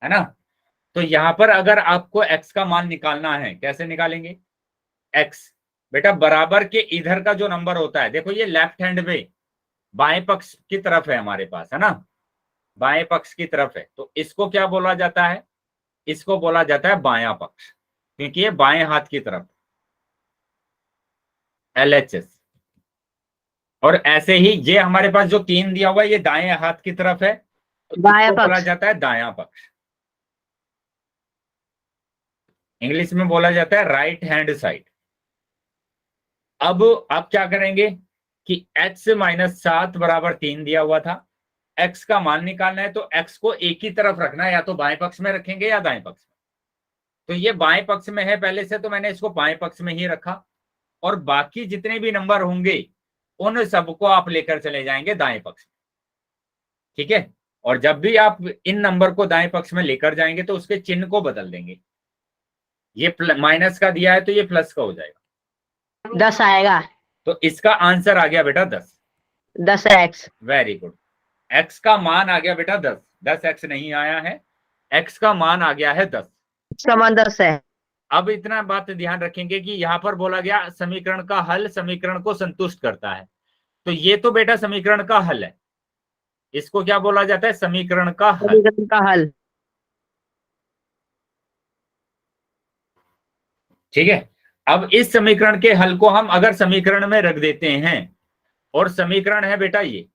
है ना। तो यहां पर अगर आपको x का मान निकालना है, कैसे निकालेंगे? x बेटा बराबर के इधर का जो नंबर होता है, देखो ये लेफ्ट हैंड में बाएं पक्ष की तरफ है हमारे पास, है ना, बाएं पक्ष की तरफ है, तो इसको क्या बोला जाता है? इसको बोला जाता है बायां पक्ष, क्योंकि ये बाएं हाथ की तरफ LHS। और ऐसे ही ये हमारे पास जो 3 दिया हुआ है ये दाएं हाथ की तरफ है, तो बायां इसको बोला पक्ष। जाता है दायां पक्ष, इंग्लिश में बोला जाता है राइट हैंड साइड। अब आप क्या करेंगे कि x माइनस 7 बराबर 3 दिया हुआ था, x का मान निकालना है, तो x को एक ही तरफ रखना है, या तो बाएं पक्ष में रखेंगे या दाएं पक्ष में। तो ये बाएं पक्ष में है पहले से, तो मैंने इसको बाएं पक्ष में ही रखा, और बाकी जितने भी नंबर होंगे उन सबको आप लेकर चले जाएंगे दाएं पक्ष में, ठीक है। और जब भी आप इन नंबर को दाएं पक्ष में लेकर जाएंगे तो उसके चिन्ह को बदल देंगे, ये माइनस का दिया है तो ये प्लस का हो जाएगा, 10 आएगा। तो इसका आंसर आ गया बेटा 10। 10 है x। Very good. x का मान आ गया बेटा 10, 10x नहीं आया है, x का मान आ गया है 10। समान 10 है। अब इतना बात ध्यान रखेंगे कि यहाँ पर बोला गया समीकरण का हल समीकरण को संतुष्ट करता है, तो ये तो बेटा समीकरण का हल है, इसको क्या बोला जाता है? समीकरण का हल। समीकरण का हल। ठीक है। अब इस समीकरण के हल को हम अगर समीकरण में रख देते हैं, और समीकरण है बेटा ये,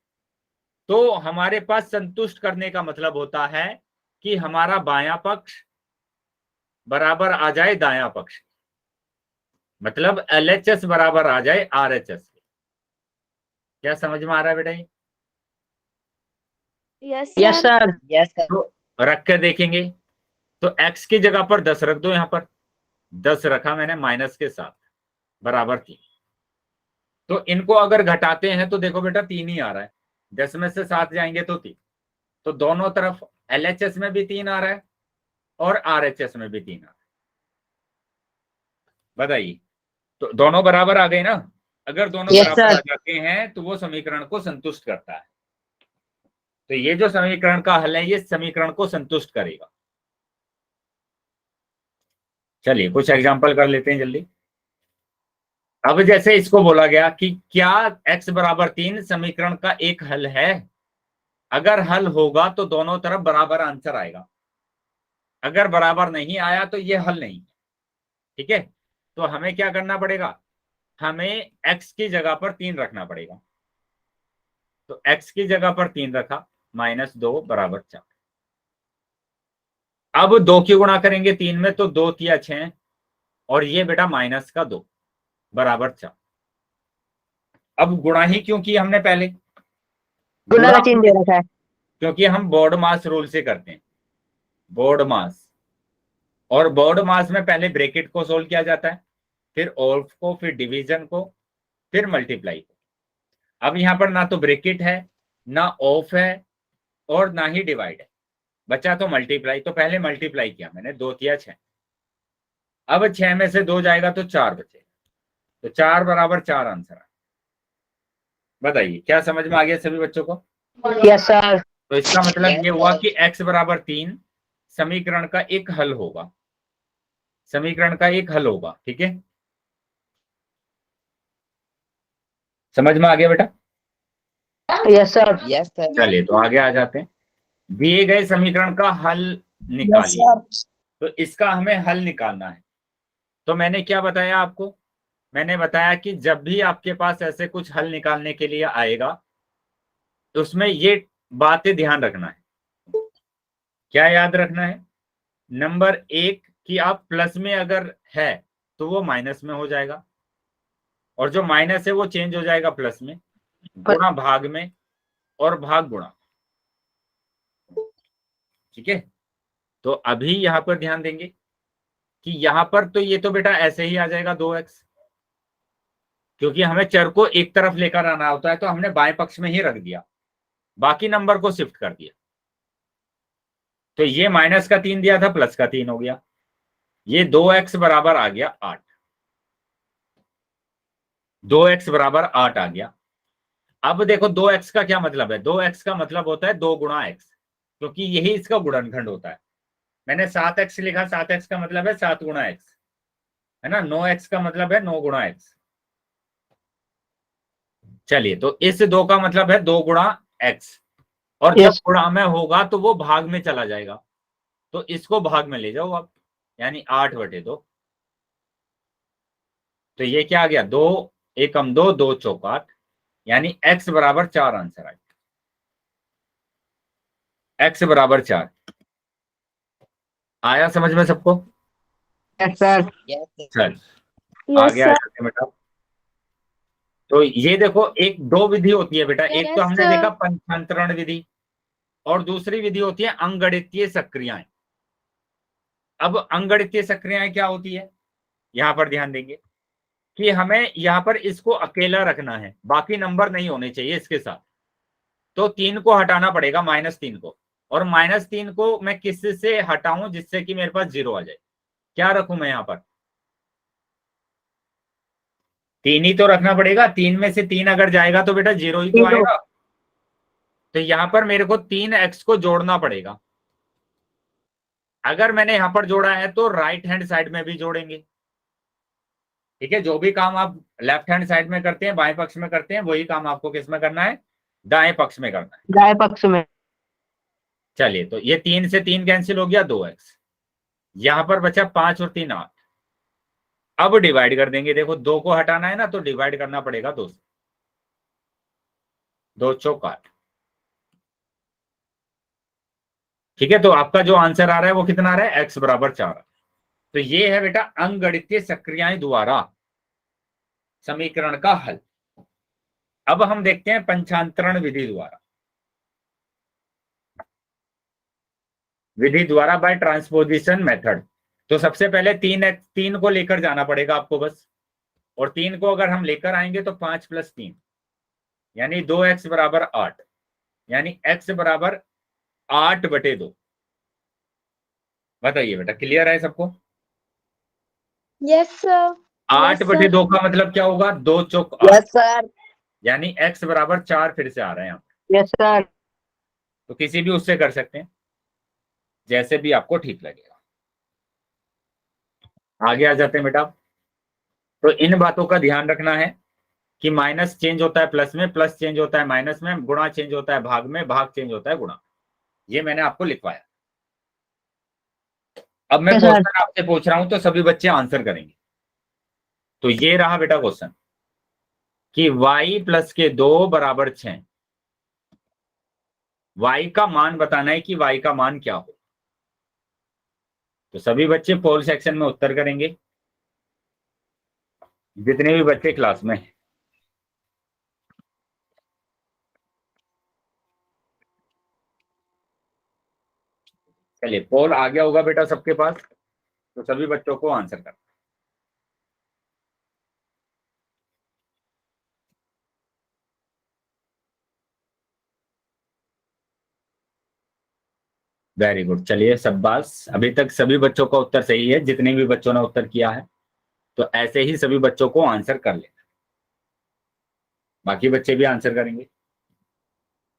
तो हमारे पास संतुष्ट करने का मतलब होता है कि हमारा बायां पक्ष बराबर आ जाए दायां पक्ष, मतलब LHS बराबर आ जाए RHS। क्या समझ में आ रहा है बेटा ये? Yes yes sir. Yes, sir. तो रख कर देखेंगे, तो x की जगह पर 10 रख दो, यहां पर 10 रखा मैंने माइनस के 7 बराबर 3। तो इनको अगर घटाते हैं तो देखो बेटा 3 ही आ रहा है, 10 में से 7 जाएंगे तो 3, तो दोनों तरफ LHS में भी 3 आ रहा है और RHS में भी 3 आ रहा है। बताइए, तो दोनों बराबर आ गए ना। अगर दोनों Yes, बराबर sir. आ जाते हैं तो वो समीकरण को संतुष्ट करता है। तो ये जो समीकरण का हल है ये समीकरण को संतुष्ट करेगा। चलिए कुछ एग्जांपल कर लेते हैं जल्दी। अब जैसे इसको बोला गया कि क्या x बराबर 3 समीकरण का एक हल है? अगर हल होगा तो दोनों तरफ बराबर आंसर आएगा, अगर बराबर नहीं आया तो ये हल नहीं है, ठीक है। तो हमें क्या करना पड़ेगा? हमें x की जगह पर 3 रखना पड़ेगा, तो x की जगह पर 3 रखा, -2 बराबर 4। अब 2 की गुणा करेंगे 3 में, तो 2 तिया 6, और ये बेटा माइनस का 2 बराबर 4। अब गुणा ही क्यों की हमने पहले? गुणा का चिन्ह दे रखा है। क्योंकि हम बोर्ड मास रूल से करते हैं, बोर्ड मास, और बोर्ड मास में पहले ब्रैकेट को सोल्व किया जाता है, फिर ऑफ को, फिर डिवीजन को, फिर मल्टीप्लाई को। अब यहाँ पर ना तो ब्रैकेट है, ना ऑफ है, और ना ही डिवाइड है, बचा तो मल्टीप्लाई। तो पहले मल्टीप्लाई किया मैंने, 2 तिया 6। अब 6 में से 2 जाएगा तो 4 बचे, तो 4 बराबर 4 आंसर है। बताइए क्या समझ में आ गया सभी बच्चों को? Yes sir. तो इसका मतलब Yes, ये हुआ sir. कि x बराबर 3 समीकरण का एक हल होगा, समीकरण का एक हल होगा, ठीक है। समझ में आ गया बेटा? Yes sir. Yes, sir. चलिए तो आगे आ जाते हैं। दिए गए समीकरण का हल निकालिए, तो इसका हमें हल निकालना है। तो मैंने क्या बताया आपको? मैंने बताया कि जब भी आपके पास ऐसे कुछ हल निकालने के लिए आएगा, तो उसमें ये बातें ध्यान रखना है। क्या याद रखना है? नंबर 1 कि आप प्लस में अगर है तो वो माइनस में हो जाएगा, और जो माइनस है वो चेंज हो जाएगा प्लस में, गुणा भाग में, और भाग गुणा। ठीक है, तो अभी यहां पर ध्यान देंगे कि यहां पर तो ये तो बेटा ऐसे ही आ जाएगा 2x, क्योंकि हमें चर को एक तरफ लेकर आना होता है, तो हमने बाएं पक्ष में ही रख दिया, बाकी नंबर को शिफ्ट कर दिया। तो ये माइनस का 3 दिया था, प्लस का 3 हो गया, ये 2x बराबर आ गया 8, 2x बराबर 8 आ गया। अब देखो 2x का क्या मतलब है? 2x का मतलब होता है 2 गुणा x, क्योंकि यही इसका गुणनखंड होता है। मैंने 7x लिखा, 7x का मतलब है 7 गुणा x, है ना। 9x का मतलब है 9 गुणा x। चलिए, तो इस 2 का मतलब है 2 गुणा x, और जब Yes. गुणा में होगा तो वो भाग में चला जाएगा, तो इसको भाग में ले जाओ आप, यानी 8/2। तो ये क्या आ गया? 2 एकम 2, 2 चौक 8, यानी x बराबर 4 आंसर आएगा। x बराबर 4 आया समझ में सबको? Yes, sir. चल यस आगे आ सर। जाते हैं बेटा। तो ये देखो, एक दो विधि होती है बेटा, एक तो Yes, हमने sir. देखा पंचांतरण विधि, और दूसरी विधि होती है अंगगणितीय सक्रियाएं। अब अंगगणितीय सक्रियाएं क्या होती है, यहां पर ध्यान देंगे कि हमें यहां पर इसको अकेला रखना है, बाकी नंबर नहीं होने चाहिए इसके साथ। तो 3 को हटाना पड़ेगा, -3 को, और -3 को मैं किस से हटाऊं जिससे कि मेरे पास 0 आ जाए? क्या रखूं मैं यहां पर? 3 ही तो रखना पड़ेगा, 3 में से 3 अगर जाएगा तो बेटा 0 ही तो Zero. आएगा। तो यहां पर मेरे को 3x को जोड़ना पड़ेगा। अगर मैंने यहां पर जोड़ा है तो राइट हैंड साइड में भी जोड़ेंगे। ठीक है, जो भी काम आप लेफ्ट हैंड साइड में करते हैं, बाएं पक्ष में करते हैं, वही काम आपको किस में करना है? दाएं पक्ष में करना है। दाएं पक्ष में। चलिए, तो ये 3 से 3 कैंसिल हो गया, 2x, यहां पर बचा 5 और 3 8। अब डिवाइड कर देंगे, देखो 2 को हटाना है ना, तो डिवाइड करना पड़ेगा 2 से, 2 चौक 8। ठीक है, तो आपका जो आंसर आ रहा है वो कितना आ रहा है? x बराबर 4। तो ये है बेटा अंगगणितीय सक्रियाएं द्वारा समीकरण का हल। अब हम देखते हैं पंचांतरण विधि द्वारा, विधि द्वारा बाय ट्रांसपोजिशन मेथड। तो सबसे पहले 3 को लेकर जाना पड़ेगा आपको बस, और 3 को अगर हम लेकर आएंगे तो 5 + 3 यानी 2x बराबर 8, यानी x बराबर 8/2। बताइए बेटा, क्लियर है सबको? Yes, sir. Yes, sir. 8/2 का मतलब क्या होगा? 2 चौक 8, Yes, sir. यानी x बराबर 4 फिर से आ रहे हैं यहाँ। Yes, sir. तो किसी भी उससे कर सकते हैं, जैसे भी आपको ठीक लगेगा। आगे आ जाते हैं बेटा। तो इन बातों का ध्यान रखना है कि माइनस चेंज होता है प्लस में, प्लस चेंज होता है माइनस में, गुणा चेंज होता है भाग में, भाग चेंज होता है गुणा। ये मैंने आपको लिखवाया। अब मैं Yes, sir. क्वेश्चन आपसे पूछ रहा हूं तो सभी बच्चे आंसर करेंगे। तो ये रहा बेटा क्वेश्चन कि y + के 2 बराबर 6। y का मान बताना है कि y का मान क्या हो। तो सभी बच्चे पोल सेक्शन में उत्तर करेंगे, जितने भी बच्चे क्लास में हैं। चलिए, पोल आ गया होगा बेटा सबके पास, तो सभी बच्चों को आंसर करना। वेरी गुड, चलिए शाबाश, अभी तक सभी बच्चों का उत्तर सही है, जितने भी बच्चों ने उत्तर किया है। तो ऐसे ही सभी बच्चों को आंसर कर लेना, बाकी बच्चे भी आंसर करेंगे,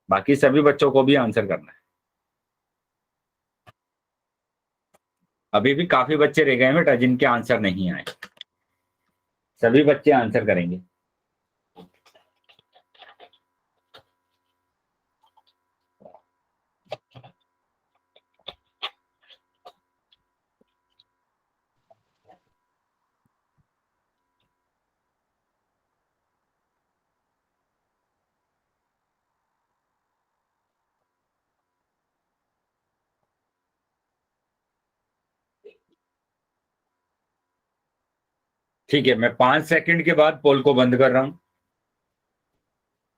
बाकी सभी बच्चों को भी आंसर करना है। अभी भी काफी बच्चे रह गए हैं बेटा जिनके आंसर नहीं आए, सभी बच्चे आंसर करेंगे। ठीक है, मैं 5 सेकंड के बाद पोल को बंद कर रहा हूं।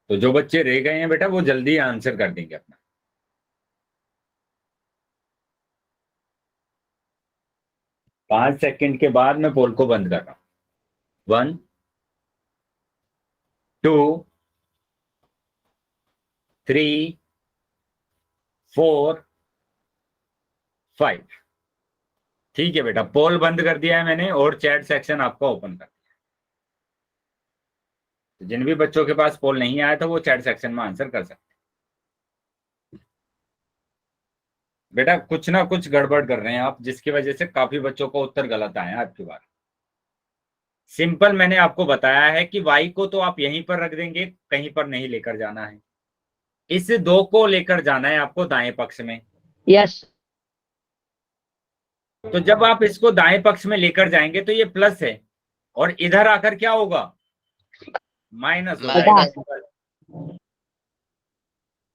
तो जो बच्चे रह गए हैं बेटा वो जल्दी आंसर कर देंगे अपना। 5 सेकंड के बाद मैं पोल को बंद कर रहा हूं। 1 2 3 4 5। ठीक है बेटा, पोल बंद कर दिया है मैंने और चैट सेक्शन आपका ओपन कर दिया। तो जिन भी बच्चों के पास पोल नहीं आया था वो चैट सेक्शन में आंसर कर सकते हैं। बेटा कुछ ना कुछ गड़बड़ कर रहे हैं आप, जिसकी वजह से काफी बच्चों को उत्तर गलत आए हैं आपकी बार। सिंपल मैंने आपको बताया है कि y को तो आप यहीं पर रख देंगे, कहीं पर नहीं लेकर जाना है। इस 2 को लेकर जाना है आपको दाएं पक्ष में। यस तो जब आप इसको दाएं पक्ष में लेकर जाएंगे तो ये प्लस है और इधर आकर क्या होगा, माइनस होगा।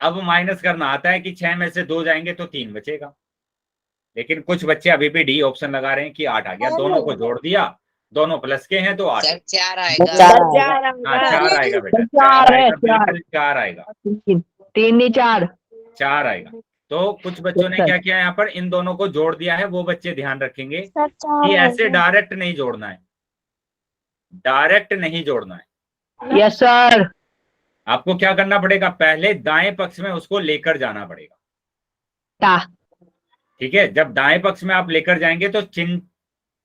अब माइनस करना आता है कि 6 में से 2 जाएंगे तो 3 बचेगा। लेकिन कुछ बच्चे अभी भी डी ऑप्शन लगा रहे हैं कि 8 आ गया। दोनों को जोड़ दिया, दोनों प्लस के हैं तो 8। 4 आएगा। हाँ 4 आएगा बेटा, 4 आएगा, बिल्कुल 4 आएगा। 3 नहीं 4 4 आएगा। तो कुछ बच्चों ने क्या किया यहाँ पर, इन दोनों को जोड़ दिया है। वो बच्चे ध्यान रखेंगे सर चार कि हो ऐसे गया। डायरेक्ट नहीं जोड़ना है, डायरेक्ट नहीं जोड़ना है। यस सर आपको क्या करना पड़ेगा, पहले दाएं पक्ष में उसको लेकर जाना पड़ेगा। ठीक है, जब दाएं पक्ष में आप लेकर जाएंगे तो चिन्ह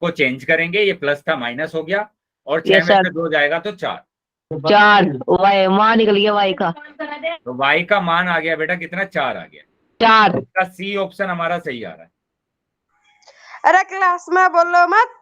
को चेंज करेंगे। ये प्लस था माइनस हो गया और 6 Yes, में sir. से 2 जाएगा तो 4। 4 वाई मान निकल गया वाई का। तो y का मान आ गया बेटा कितना, 4 आ गया। 4 इसका सी ऑप्शन हमारा सही आ रहा है। अरे क्लास में बोलो मत।